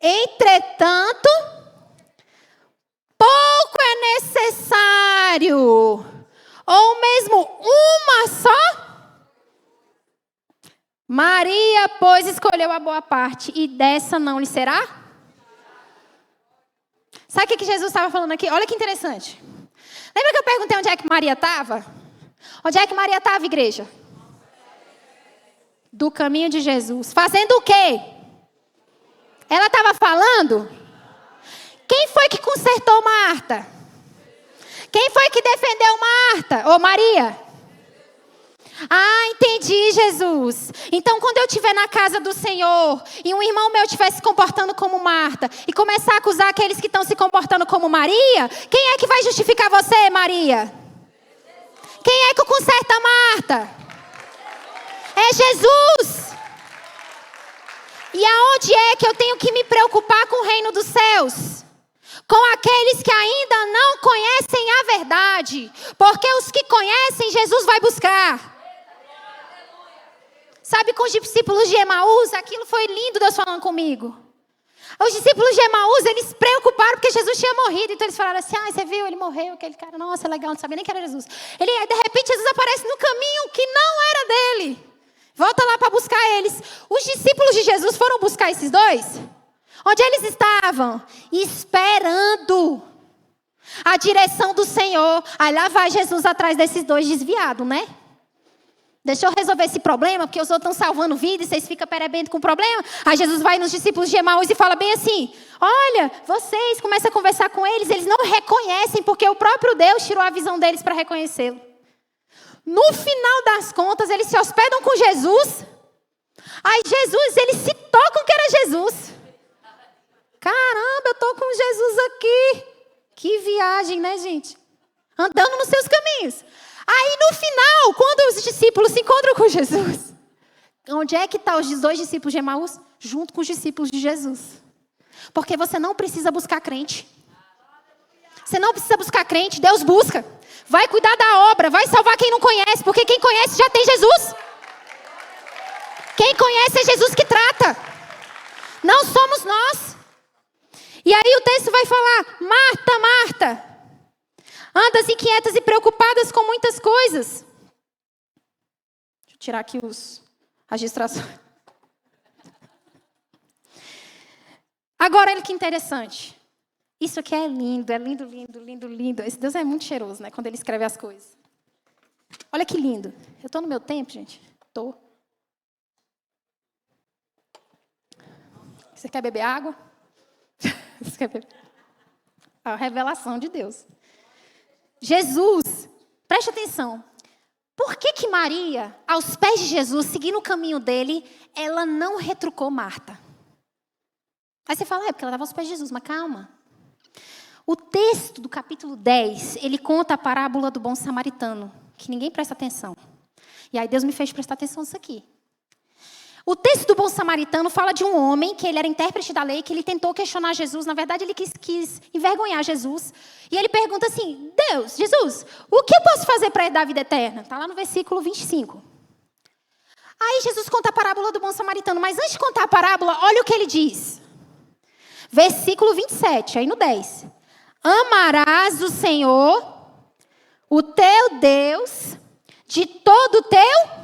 Entretanto, pouco é necessário, ou mesmo uma só. Maria, pois, escolheu a boa parte, e dessa não lhe será? Sabe o que Jesus estava falando aqui? Olha que interessante. Lembra que eu perguntei onde é que Maria estava? Onde é que Maria estava, igreja? Do caminho de Jesus. Fazendo o quê? Ela estava falando? Quem foi que consertou Marta? Quem foi que defendeu Marta? Ou Maria? Ah, entendi, Jesus. Então, quando eu estiver na casa do Senhor e um irmão meu estiver se comportando como Marta e começar a acusar aqueles que estão se comportando como Maria, quem é que vai justificar você, Maria? Quem é que conserta Marta? É Jesus. E aonde é que eu tenho que me preocupar com o reino dos céus? Com aqueles que ainda não conhecem a verdade. Porque os que conhecem, Jesus vai buscar. Sabe, com os discípulos de Emaús, aquilo foi lindo Deus falando comigo. Os discípulos de Emaús, eles se preocuparam porque Jesus tinha morrido. Então eles falaram assim, você viu, ele morreu, aquele cara, nossa, legal, não sabia nem que era Jesus. De repente, Jesus aparece no caminho que não era dele. Volta lá para buscar eles. Os discípulos de Jesus foram buscar esses dois? Onde eles estavam? Esperando a direção do Senhor. Aí lá vai Jesus atrás desses dois desviados, né? Deixa eu resolver esse problema, porque os outros estão salvando vidas e vocês ficam perebendo com o problema. Aí Jesus vai nos discípulos de Emaús e fala bem assim, olha, vocês começam a conversar com eles não reconhecem, porque o próprio Deus tirou a visão deles para reconhecê-lo. No final das contas, eles se hospedam com Jesus. Aí Jesus, eles se tocam que era Jesus. Caramba, eu estou com Jesus aqui. Que viagem, né, gente? Andando nos seus caminhos. Aí no final, quando os discípulos se encontram com Jesus, onde é que estão os dois discípulos de Emaús? Junto com os discípulos de Jesus. Porque você não precisa buscar crente. Você não precisa buscar crente, Deus busca. Vai cuidar da obra, vai salvar quem não conhece, porque quem conhece já tem Jesus. Quem conhece é Jesus que trata. Não somos nós. E aí o texto vai falar, Marta, Marta, andas inquietas e preocupadas com muitas coisas. Deixa eu tirar aqui as distrações. Agora, olha que interessante. Isso aqui é lindo, lindo, lindo, lindo. Esse Deus é muito cheiroso, né? Quando ele escreve as coisas. Olha que lindo. Eu estou no meu tempo, gente? Estou. Você quer beber água? Você quer beber? A revelação de Deus. Jesus, preste atenção. Por que Maria, aos pés de Jesus, seguindo o caminho dele, ela não retrucou Marta? Aí você fala, porque ela estava aos pés de Jesus, mas calma. O texto do capítulo 10, ele conta a parábola do bom samaritano, que ninguém presta atenção. E aí Deus me fez prestar atenção nisso aqui. O texto do bom samaritano fala de um homem, que ele era intérprete da lei, que ele tentou questionar Jesus. Na verdade, ele quis envergonhar Jesus. E ele pergunta assim, Jesus, o que eu posso fazer para herdar a vida eterna? Está lá no versículo 25. Aí Jesus conta a parábola do bom samaritano. Mas antes de contar a parábola, olha o que ele diz. Versículo 27, aí no 10. Amarás o Senhor, o teu Deus, de todo o teu...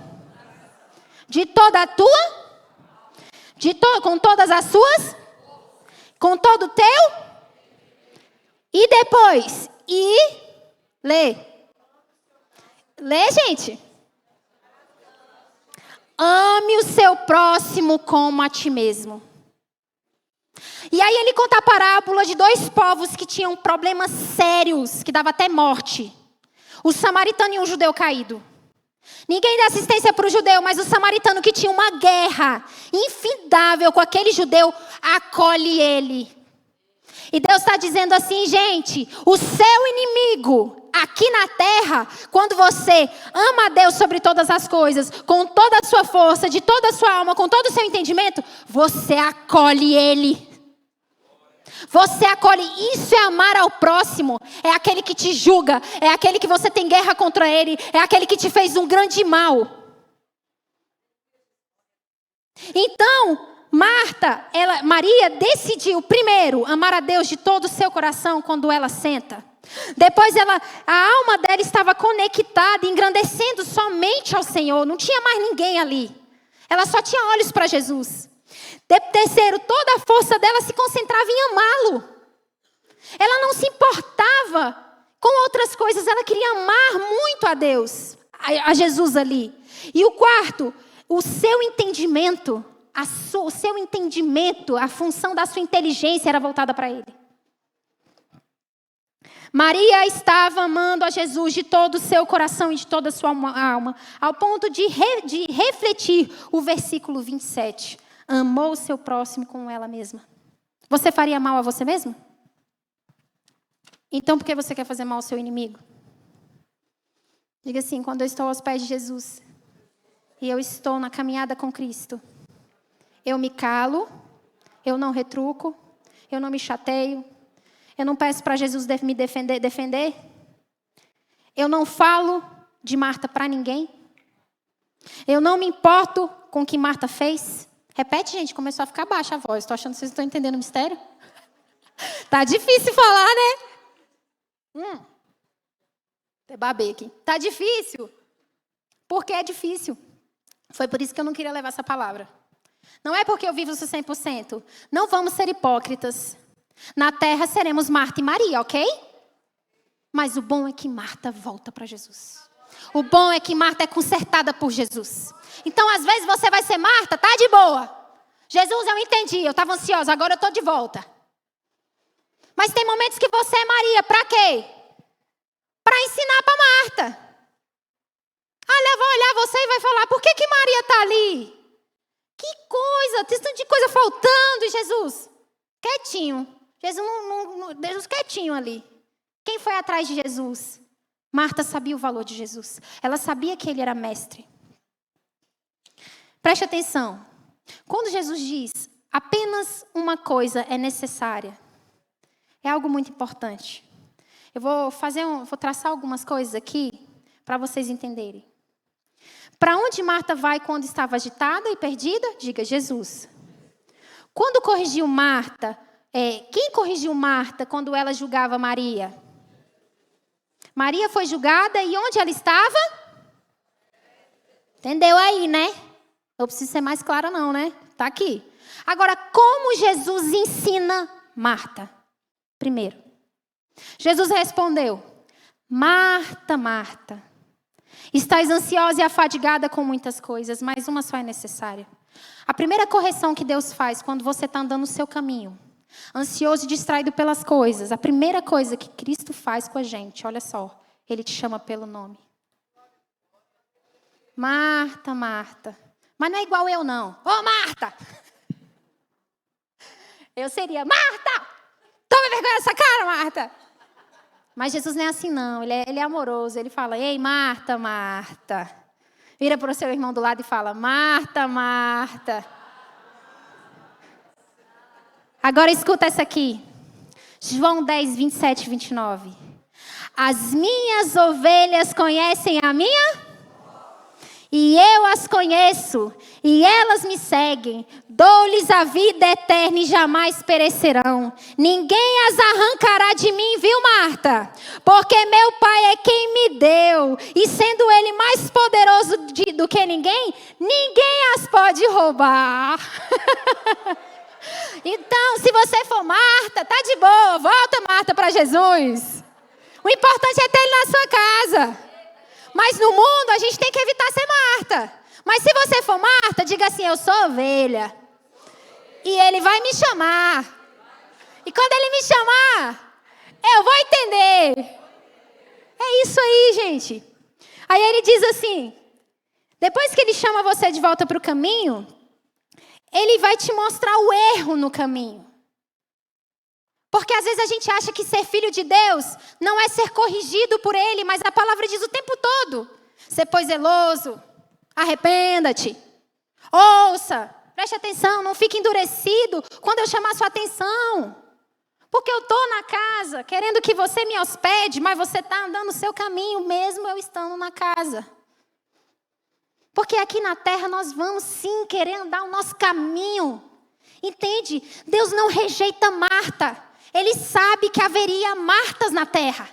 De toda a tua? Com todas as suas? Com todo o teu? E depois? Lê. Lê, gente. Ame o seu próximo como a ti mesmo. E aí ele conta a parábola de dois povos que tinham problemas sérios, que dava até morte. O samaritano e um judeu caído. Ninguém dá assistência para o judeu, mas o samaritano que tinha uma guerra infindável com aquele judeu, acolhe ele. E Deus está dizendo assim, gente, o seu inimigo aqui na terra, quando você ama a Deus sobre todas as coisas, com toda a sua força, de toda a sua alma, com todo o seu entendimento, você acolhe ele. Você acolhe, isso é amar ao próximo, é aquele que te julga, é aquele que você tem guerra contra ele, é aquele que te fez um grande mal. Então, Maria decidiu primeiro amar a Deus de todo o seu coração quando ela senta. Depois a alma dela estava conectada, engrandecendo somente ao Senhor, não tinha mais ninguém ali. Ela só tinha olhos para Jesus. Terceiro, toda a força dela se concentrava em amá-lo. Ela não se importava com outras coisas, ela queria amar muito a Deus, a Jesus ali. E o quarto, o seu entendimento, a função da sua inteligência era voltada para ele. Maria estava amando a Jesus de todo o seu coração e de toda a sua alma, ao ponto de refletir o versículo 27. Amou o seu próximo como ela mesma. Você faria mal a você mesma? Então por que você quer fazer mal ao seu inimigo? Diga assim, quando eu estou aos pés de Jesus e eu estou na caminhada com Cristo, eu me calo, eu não retruco, eu não me chateio, eu não peço para Jesus me defender. Eu não falo de Marta para ninguém. Eu não me importo com o que Marta fez. Repete, gente, começou a ficar baixa a voz. Estou achando que vocês estão entendendo o mistério. Tá difícil falar, né? Até babei aqui. Tá difícil. Por que é difícil? Foi por isso que eu não queria levar essa palavra. Não é porque eu vivo isso 100%. Não vamos ser hipócritas. Na terra seremos Marta e Maria, ok? Mas o bom é que Marta volta para Jesus. O bom é que Marta é consertada por Jesus. Então, às vezes, você vai ser Marta, tá de boa. Jesus, eu entendi, eu estava ansiosa, agora eu estou de volta. Mas tem momentos que você é Maria, para quê? Para ensinar para Marta. Ela vai olhar você e vai falar, por que Maria está ali? Que coisa, tem tanto de coisa faltando, e Jesus, quietinho. Jesus quietinho ali. Quem foi atrás de Jesus? Marta sabia o valor de Jesus. Ela sabia que ele era mestre. Preste atenção. Quando Jesus diz, apenas uma coisa é necessária, é algo muito importante. Eu vou traçar algumas coisas aqui para vocês entenderem. Para onde Marta vai quando estava agitada e perdida? Diga, Jesus. Quando corrigiu Marta, quem corrigiu Marta quando ela julgava Maria? Maria foi julgada e onde ela estava? Entendeu aí, né? Não preciso ser mais clara não, né? Tá aqui. Agora, como Jesus ensina Marta? Primeiro, Jesus respondeu, Marta, Marta, estás ansiosa e afadigada com muitas coisas, mas uma só é necessária. A primeira correção que Deus faz quando você está andando no seu caminho, ansioso e distraído pelas coisas, a primeira coisa que Cristo faz com a gente, olha só, Ele te chama pelo nome. Marta, Marta. Mas não é igual eu não. Ô, Marta! Eu seria, Marta! Toma vergonha nessa cara, Marta! Mas Jesus não é assim não, ele é amoroso. Ele fala, ei, Marta, Marta. Vira para o seu irmão do lado e fala, Marta, Marta. Agora escuta essa aqui. João 10, 27 e 29. As minhas ovelhas conhecem a minha? E eu as conheço, e elas me seguem. Dou-lhes a vida eterna e jamais perecerão. Ninguém as arrancará de mim, viu, Marta? Porque meu Pai é quem me deu. E sendo Ele mais poderoso do que ninguém, ninguém as pode roubar. Então, se você for Marta, tá de boa. Volta, Marta, para Jesus. O importante é ter Ele na sua casa. Mas no mundo a gente tem que evitar ser Marta. Mas se você for Marta, diga assim, eu sou ovelha. E Ele vai me chamar. E quando Ele me chamar, eu vou entender. É isso aí, gente. Aí Ele diz assim, depois que Ele chama você de volta para o caminho, Ele vai te mostrar o erro no caminho. Porque às vezes a gente acha que ser filho de Deus não é ser corrigido por Ele, mas a palavra diz o tempo todo. Ser pois zeloso, arrependa-te, ouça, preste atenção, não fique endurecido quando eu chamar sua atenção. Porque eu estou na casa querendo que você me hospede, mas você está andando o seu caminho mesmo eu estando na casa. Porque aqui na terra nós vamos sim querer andar o nosso caminho. Entende? Deus não rejeita Marta. Ele sabe que haveria Martas na terra.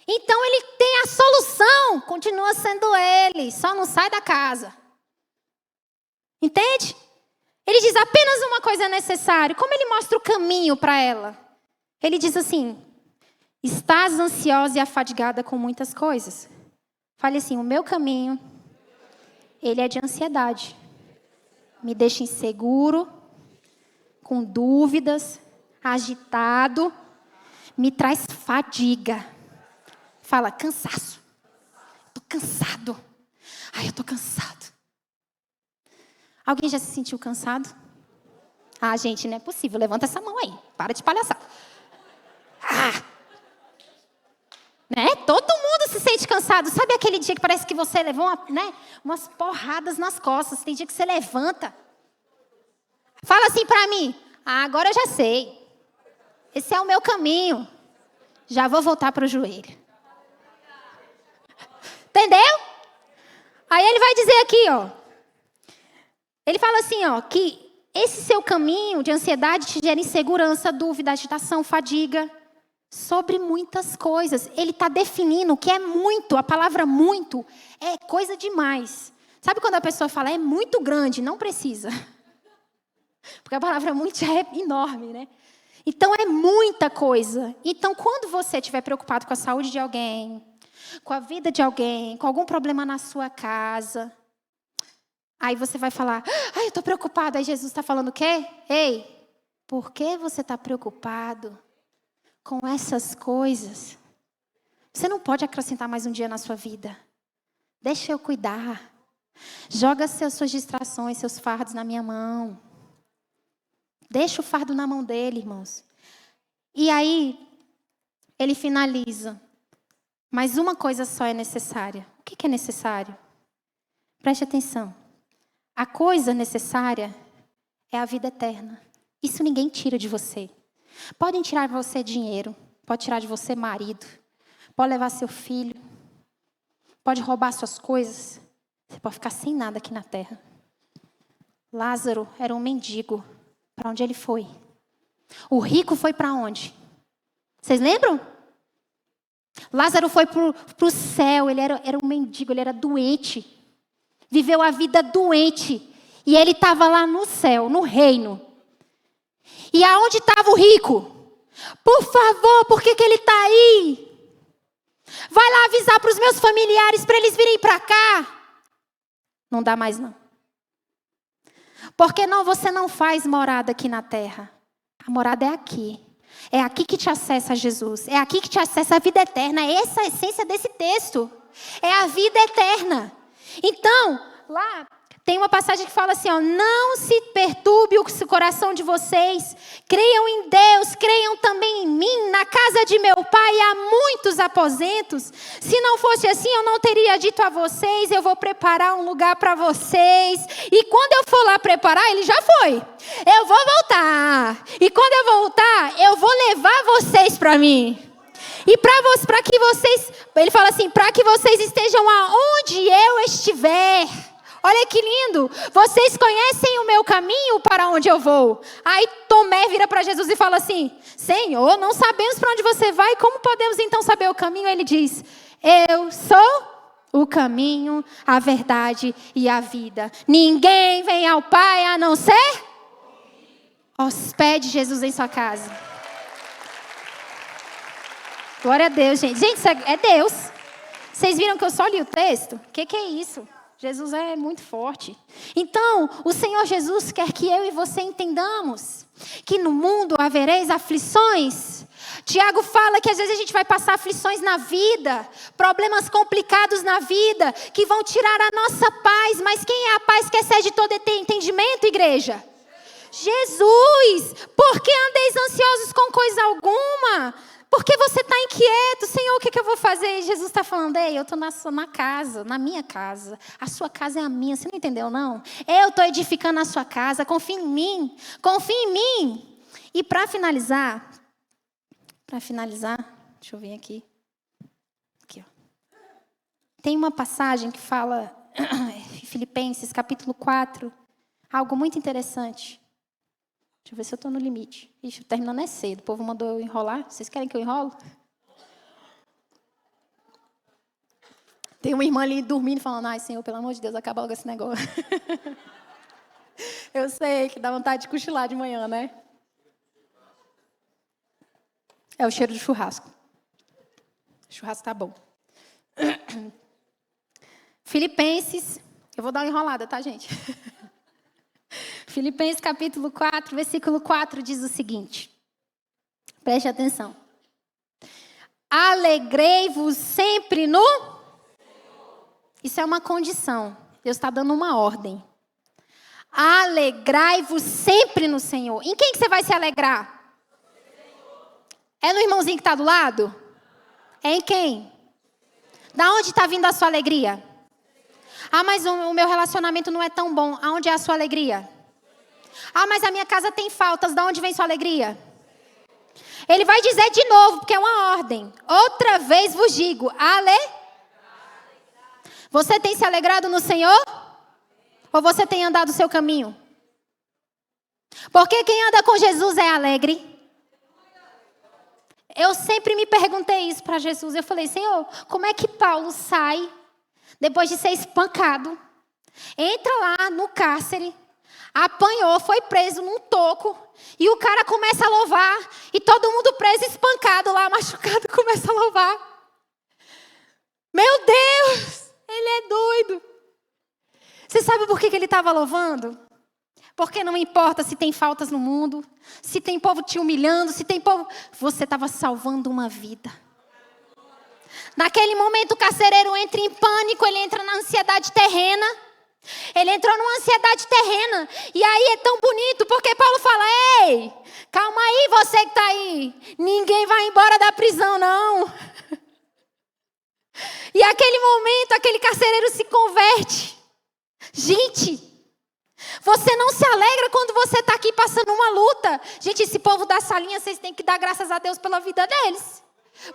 Então Ele tem a solução. Continua sendo Ele. Só não sai da casa. Entende? Ele diz apenas uma coisa é necessária. Como Ele mostra o caminho para ela? Ele diz assim. Estás ansiosa e afadigada com muitas coisas. Fale assim, o meu caminho, ele é de ansiedade. Me deixa inseguro, com dúvidas, agitado. me traz fadiga. Fala, cansaço. Estou cansado. Ai, eu estou cansado. Alguém já se sentiu cansado? Ah, gente, não é possível. Levanta essa mão aí. Para de palhaçar. Né? Todo mundo se sente cansado. Sabe aquele dia que parece que você levou umas porradas nas costas? Tem dia que você levanta. Fala assim pra mim. Ah, agora eu já sei. Esse é o meu caminho. Já vou voltar para o joelho. Entendeu? Aí ele vai dizer aqui, ó. Ele fala assim, ó, que esse seu caminho de ansiedade te gera insegurança, dúvida, agitação, fadiga, sobre muitas coisas. Ele está definindo o que é muito. A palavra muito é coisa demais. Sabe quando a pessoa fala é muito grande? Não precisa. Porque a palavra muito já é enorme, né? Então é muita coisa. Então quando você estiver preocupado com a saúde de alguém, com a vida de alguém, com algum problema na sua casa, aí você vai falar, ai, eu estou preocupado. Aí Jesus está falando o quê? Ei, por que você está preocupado com essas coisas? Você não pode acrescentar mais um dia na sua vida. Deixa eu cuidar. Joga suas distrações, seus fardos na minha mão. Deixa o fardo na mão dele, irmãos. E aí, ele finaliza. Mas uma coisa só é necessária. O que é necessário? Preste atenção. A coisa necessária é a vida eterna. Isso ninguém tira de você. Podem tirar de você dinheiro. Pode tirar de você marido. Pode levar seu filho. Pode roubar suas coisas. Você pode ficar sem nada aqui na terra. Lázaro era um mendigo. Para onde ele foi? O rico foi para onde? Vocês lembram? Lázaro foi para o céu. Ele era um mendigo, ele era doente. Viveu a vida doente. E ele estava lá no céu, no reino. E aonde estava o rico? Por favor, por que ele está aí? Vai lá avisar para os meus familiares para eles virem para cá. Não dá mais não. Porque não, você não faz morada aqui na terra. A morada é aqui. É aqui que te acessa a Jesus. É aqui que te acessa a vida eterna. Essa é a essência desse texto. É a vida eterna. Então, lá tem uma passagem que fala assim, ó, não se perturbe o coração de vocês. Creiam em Deus, creiam também em mim. Na casa de meu pai há muitos aposentos. Se não fosse assim, eu não teria dito a vocês, eu vou preparar um lugar para vocês. E quando eu for lá preparar, ele já foi. Eu vou voltar. E quando eu voltar, eu vou levar vocês para mim. E para que vocês, ele fala assim, para que vocês estejam aonde eu estiver. Olha que lindo, vocês conhecem o meu caminho para onde eu vou. Aí Tomé vira para Jesus e fala assim, Senhor, não sabemos para onde você vai, como podemos então saber o caminho? Ele diz, eu sou o caminho, a verdade e a vida. Ninguém vem ao Pai a não ser hospede Jesus em sua casa. Glória a Deus, gente. Gente, isso é Deus. Vocês viram que eu só li o texto? O que é isso? Jesus é muito forte. Então, o Senhor Jesus quer que eu e você entendamos que no mundo havereis aflições. Tiago fala que às vezes a gente vai passar aflições na vida, problemas complicados na vida, que vão tirar a nossa paz. Mas quem é a paz que excede todo entendimento, igreja? Jesus! Por que andeis ansiosos com coisa alguma? Porque você está inquieto, Senhor, o que eu vou fazer? E Jesus está falando, ei, eu estou na casa, na minha casa. A sua casa é a minha, você não entendeu não? Eu estou edificando a sua casa, confia em mim. Confia em mim. E para finalizar, deixa eu ver aqui. Aqui, ó. Tem uma passagem que fala, Filipenses capítulo 4, algo muito interessante. Deixa eu ver se eu estou no limite. Ixi, terminando é cedo. O povo mandou eu enrolar. Vocês querem que eu enrolo? Tem uma irmã ali dormindo, falando, ai, Senhor, pelo amor de Deus, acaba logo esse negócio. Eu sei que dá vontade de cochilar de manhã, né? É o cheiro do churrasco. O churrasco tá bom. Filipenses. Eu vou dar uma enrolada, tá, gente? Filipenses capítulo 4, versículo 4 diz o seguinte. Preste atenção. Alegrei-vos sempre no... Isso é uma condição. Deus está dando uma ordem. Alegrai-vos sempre no Senhor. Em quem que você vai se alegrar? É no irmãozinho que está do lado? É em quem? Da onde está vindo a sua alegria? Ah, mas o meu relacionamento não é tão bom. Aonde é a sua alegria? Ah, mas a minha casa tem faltas. Da onde vem sua alegria? Ele vai dizer de novo, porque é uma ordem. Outra vez vos digo, Você tem se alegrado no Senhor? Ou você tem andado o seu caminho? Porque quem anda com Jesus é alegre. Eu sempre me perguntei isso para Jesus. Eu falei, Senhor, como é que Paulo sai, depois de ser espancado, entra lá no cárcere, apanhou, foi preso num toco, e o cara começa a louvar, e todo mundo preso, espancado lá, machucado, começa a louvar. Meu Deus, ele é doido. Você sabe por que ele estava louvando? Porque não importa se tem faltas no mundo, se tem povo te humilhando, se tem povo... Você estava salvando uma vida. Naquele momento o carcereiro entra em pânico, ele entra na ansiedade terrena. Ele entrou numa ansiedade terrena. E aí é tão bonito, porque Paulo fala, ei, calma aí você que está aí. Ninguém vai embora da prisão, não. E aquele momento, aquele carcereiro se converte. Gente, você não se alegra quando você está aqui passando uma luta. Gente, esse povo da salinha, vocês têm que dar graças a Deus pela vida deles.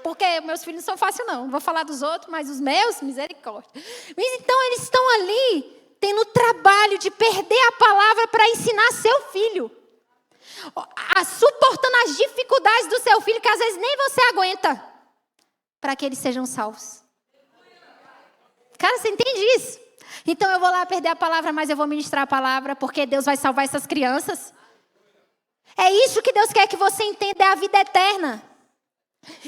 Porque meus filhos não são fáceis não. Não vou falar dos outros, mas os meus, misericórdia. Mas então eles estão ali, tendo o trabalho de perder a palavra para ensinar seu filho. Suportando as dificuldades do seu filho, que às vezes nem você aguenta. Para que eles sejam salvos. Cara, você entende isso? Então eu vou lá perder a palavra, mas eu vou ministrar a palavra, porque Deus vai salvar essas crianças. É isso que Deus quer que você entenda, é a vida eterna.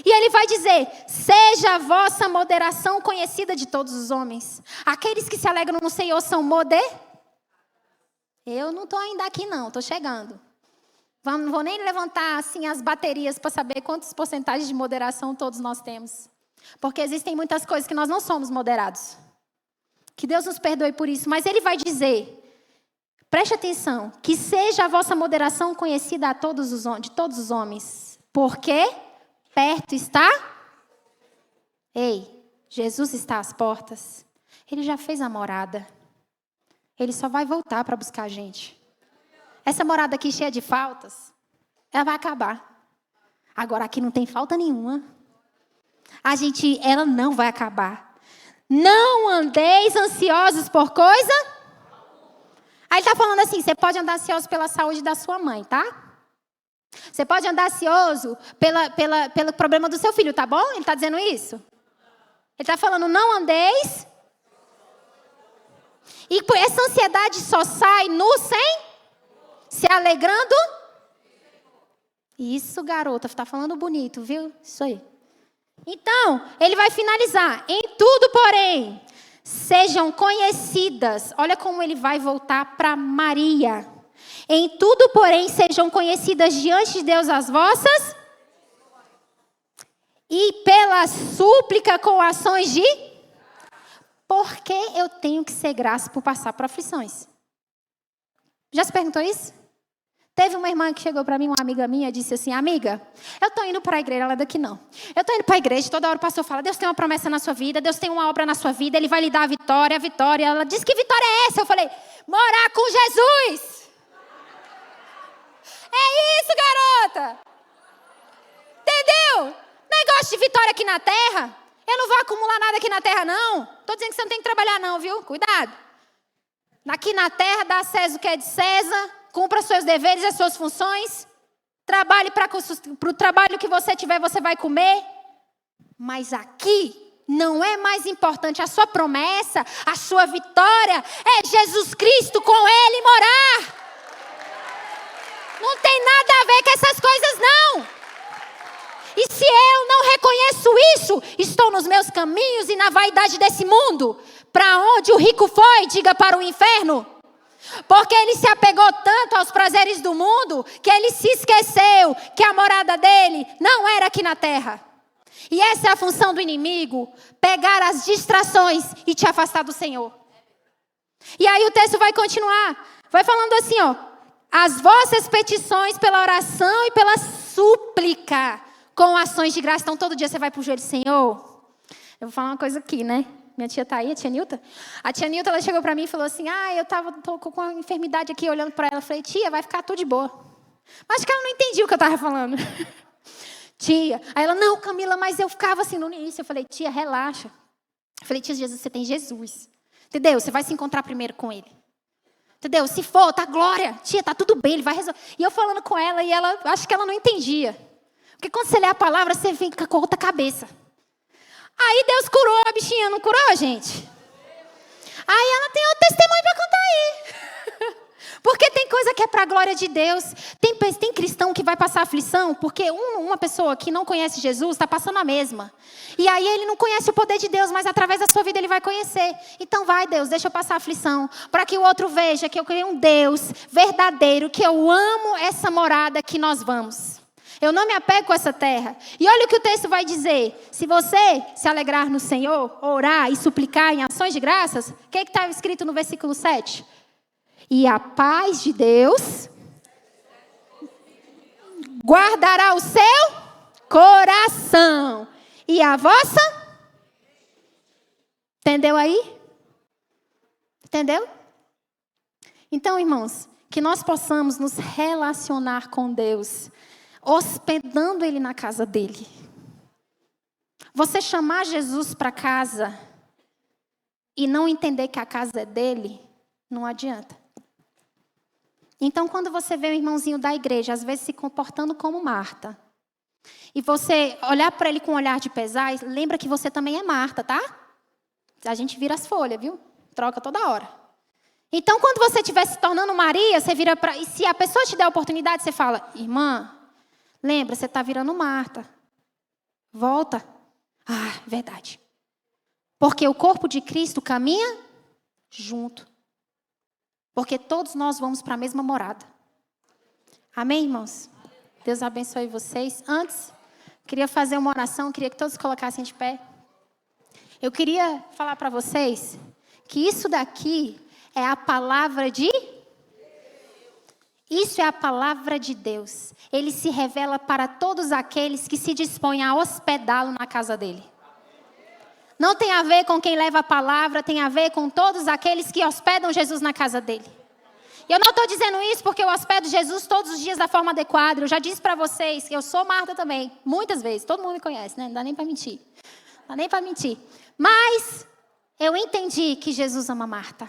E ele vai dizer, seja a vossa moderação conhecida de todos os homens. Aqueles que se alegram no Senhor são Eu não estou ainda aqui não, estou chegando. Não vou nem levantar assim as baterias para saber quantas porcentagens de moderação todos nós temos. Porque existem muitas coisas que nós não somos moderados. Que Deus nos perdoe por isso. Mas ele vai dizer, preste atenção, que seja a vossa moderação conhecida de todos os homens. Porque perto está... Ei, Jesus está às portas. Ele já fez a morada. Ele só vai voltar para buscar a gente. Essa morada aqui cheia de faltas, ela vai acabar. Agora aqui não tem falta nenhuma. Ela não vai acabar. Não andeis ansiosos por coisa. Aí ele está falando assim, você pode andar ansioso pela saúde da sua mãe, tá? Você pode andar ansioso pelo problema do seu filho, tá bom? Ele está dizendo isso? Ele está falando, não andeis. E essa ansiedade só sai se alegrando. Isso, garota, está falando bonito, viu? Isso aí. Então, ele vai finalizar. Em tudo, porém, sejam conhecidas. Olha como ele vai voltar para Maria. Em tudo, porém, sejam conhecidas diante de Deus as vossas. E pela súplica com ações de... Por que eu tenho que ser graça por passar por aflições? Já se perguntou isso? Teve uma irmã que chegou para mim, uma amiga minha, disse assim, amiga, eu estou indo para a igreja, ela é daqui não. Eu estou indo para a igreja, toda hora o pastor fala, Deus tem uma promessa na sua vida, Deus tem uma obra na sua vida, Ele vai lhe dar a vitória. Ela disse, que vitória é essa? Eu falei, morar com Jesus. É isso, garota. Entendeu? Negócio de vitória aqui na terra. Eu não vou acumular nada aqui na terra, não. Estou dizendo que você não tem que trabalhar, não, viu? Cuidado. Aqui na terra, dá a César o que é de César. Cumpra seus deveres e as suas funções. Trabalhe para o trabalho que você tiver, você vai comer. Mas aqui não é mais importante a sua promessa, a sua vitória. É Jesus Cristo, com Ele morar. Não tem nada a ver com essas coisas, não. E se eu não reconheço isso, estou nos meus caminhos e na vaidade desse mundo. Para onde o rico foi, diga, para o inferno. Porque ele se apegou tanto aos prazeres do mundo, que ele se esqueceu que a morada dele não era aqui na terra. E essa é a função do inimigo, pegar as distrações e te afastar do Senhor. E aí o texto vai continuar, vai falando assim, ó. As vossas petições pela oração e pela súplica, com ações de graça. Então todo dia você vai pro joelho, Senhor. Eu vou falar uma coisa aqui, né? Minha tia tá aí, a tia Nilta. A tia Nilta, ela chegou pra mim e falou assim, tô com uma enfermidade aqui, olhando pra ela. Eu falei, tia, vai ficar tudo de boa. Mas acho que ela não entendia o que eu tava falando. Tia. Aí ela, não, Camila, mas eu ficava assim no início. Eu falei, tia, relaxa. Eu falei, tia, Jesus, você tem Jesus. Entendeu? Você vai se encontrar primeiro com ele. Entendeu? Se for, tá glória. Tia, tá tudo bem, ele vai resolver. E eu falando com ela, e ela, acho que ela não entendia. Porque quando você lê a palavra, você fica com outra cabeça. Aí Deus curou a bichinha, não curou, gente? Aí ela tem outro testemunho para contar aí. Porque tem coisa que é para a glória de Deus. Tem cristão que vai passar aflição, porque uma pessoa que não conhece Jesus está passando a mesma. E aí ele não conhece o poder de Deus, mas através da sua vida ele vai conhecer. Então vai, Deus, deixa eu passar aflição, para que o outro veja que eu criei um Deus verdadeiro, que eu amo essa morada que nós vamos. Eu não me apego com essa terra. E olha o que o texto vai dizer. Se você se alegrar no Senhor, orar e suplicar em ações de graças, o que está escrito no versículo 7? E a paz de Deus guardará o seu coração e a vossa. Entendeu aí? Entendeu? Então, irmãos, que nós possamos nos relacionar com Deus, hospedando Ele na casa dele. Você chamar Jesus para casa e não entender que a casa é dele, não adianta. Então, quando você vê o irmãozinho da igreja, às vezes se comportando como Marta, e você olhar para ele com um olhar de pesar, lembra que você também é Marta, tá? A gente vira as folhas, viu? Troca toda hora. Então, quando você estiver se tornando Maria, você vira para... E se a pessoa te der a oportunidade, você fala, irmã, lembra, você está virando Marta. Volta. Ah, verdade. Porque o corpo de Cristo caminha junto. Porque todos nós vamos para a mesma morada. Amém, irmãos? Deus abençoe vocês. Antes, queria fazer uma oração, queria que todos colocassem de pé. Eu queria falar para vocês que isso daqui é a palavra de... Isso é a palavra de Deus. Ele se revela para todos aqueles que se dispõem a hospedá-lo na casa dele. Não tem a ver com quem leva a palavra, tem a ver com todos aqueles que hospedam Jesus na casa dele. E eu não estou dizendo isso porque eu hospedo Jesus todos os dias da forma adequada. Eu já disse para vocês que eu sou Marta também, muitas vezes. Todo mundo me conhece, né? Não dá nem para mentir. Não dá nem para mentir. Mas eu entendi que Jesus ama Marta.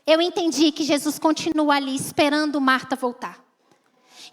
Eu entendi que Jesus continua ali esperando Marta voltar.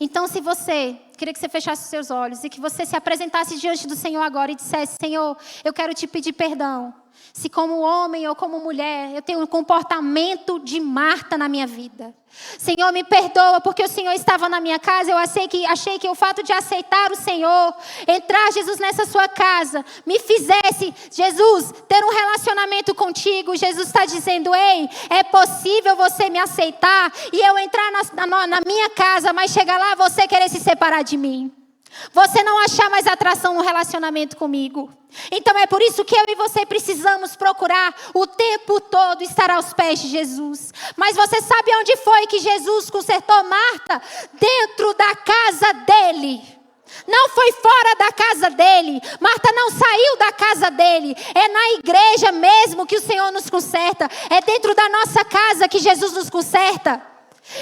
Então, se você, queria que você fechasse os seus olhos e que você se apresentasse diante do Senhor agora e dissesse, Senhor, eu quero te pedir perdão. Se como homem ou como mulher, eu tenho um comportamento de Marta na minha vida. Senhor, me perdoa, porque o Senhor estava na minha casa, eu achei que o fato de aceitar o Senhor, entrar, Jesus, nessa sua casa, me fizesse, Jesus, ter um relacionamento contigo. Jesus está dizendo, ei, é possível você me aceitar e eu entrar na minha casa, mas chegar lá você querer se separar de mim. Você não achar mais atração no relacionamento comigo. Então é por isso que eu e você precisamos procurar o tempo todo estar aos pés de Jesus. Mas você sabe onde foi que Jesus consertou Marta? Dentro da casa dele. Não foi fora da casa dele. Marta não saiu da casa dele. É na igreja mesmo que o Senhor nos conserta. É dentro da nossa casa que Jesus nos conserta.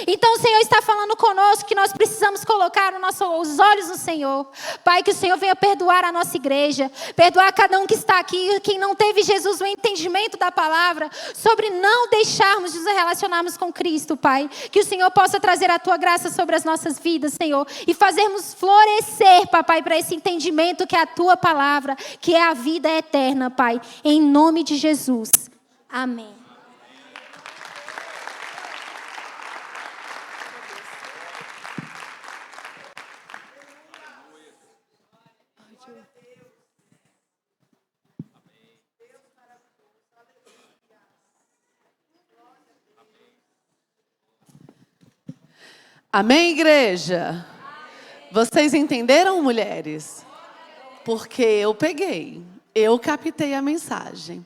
Então o Senhor está falando conosco que nós precisamos colocar os olhos no Senhor. Pai, que o Senhor venha perdoar a nossa igreja, perdoar cada um que está aqui, quem não teve, Jesus, o entendimento da palavra, sobre não deixarmos de nos relacionarmos com Cristo, Pai. Que o Senhor possa trazer a Tua graça sobre as nossas vidas, Senhor, e fazermos florescer, Papai, para esse entendimento que é a Tua palavra, que é a vida eterna, Pai. Em nome de Jesus. Amém. Amém, igreja? Amém. Vocês entenderam, mulheres? Porque eu peguei. Eu captei a mensagem.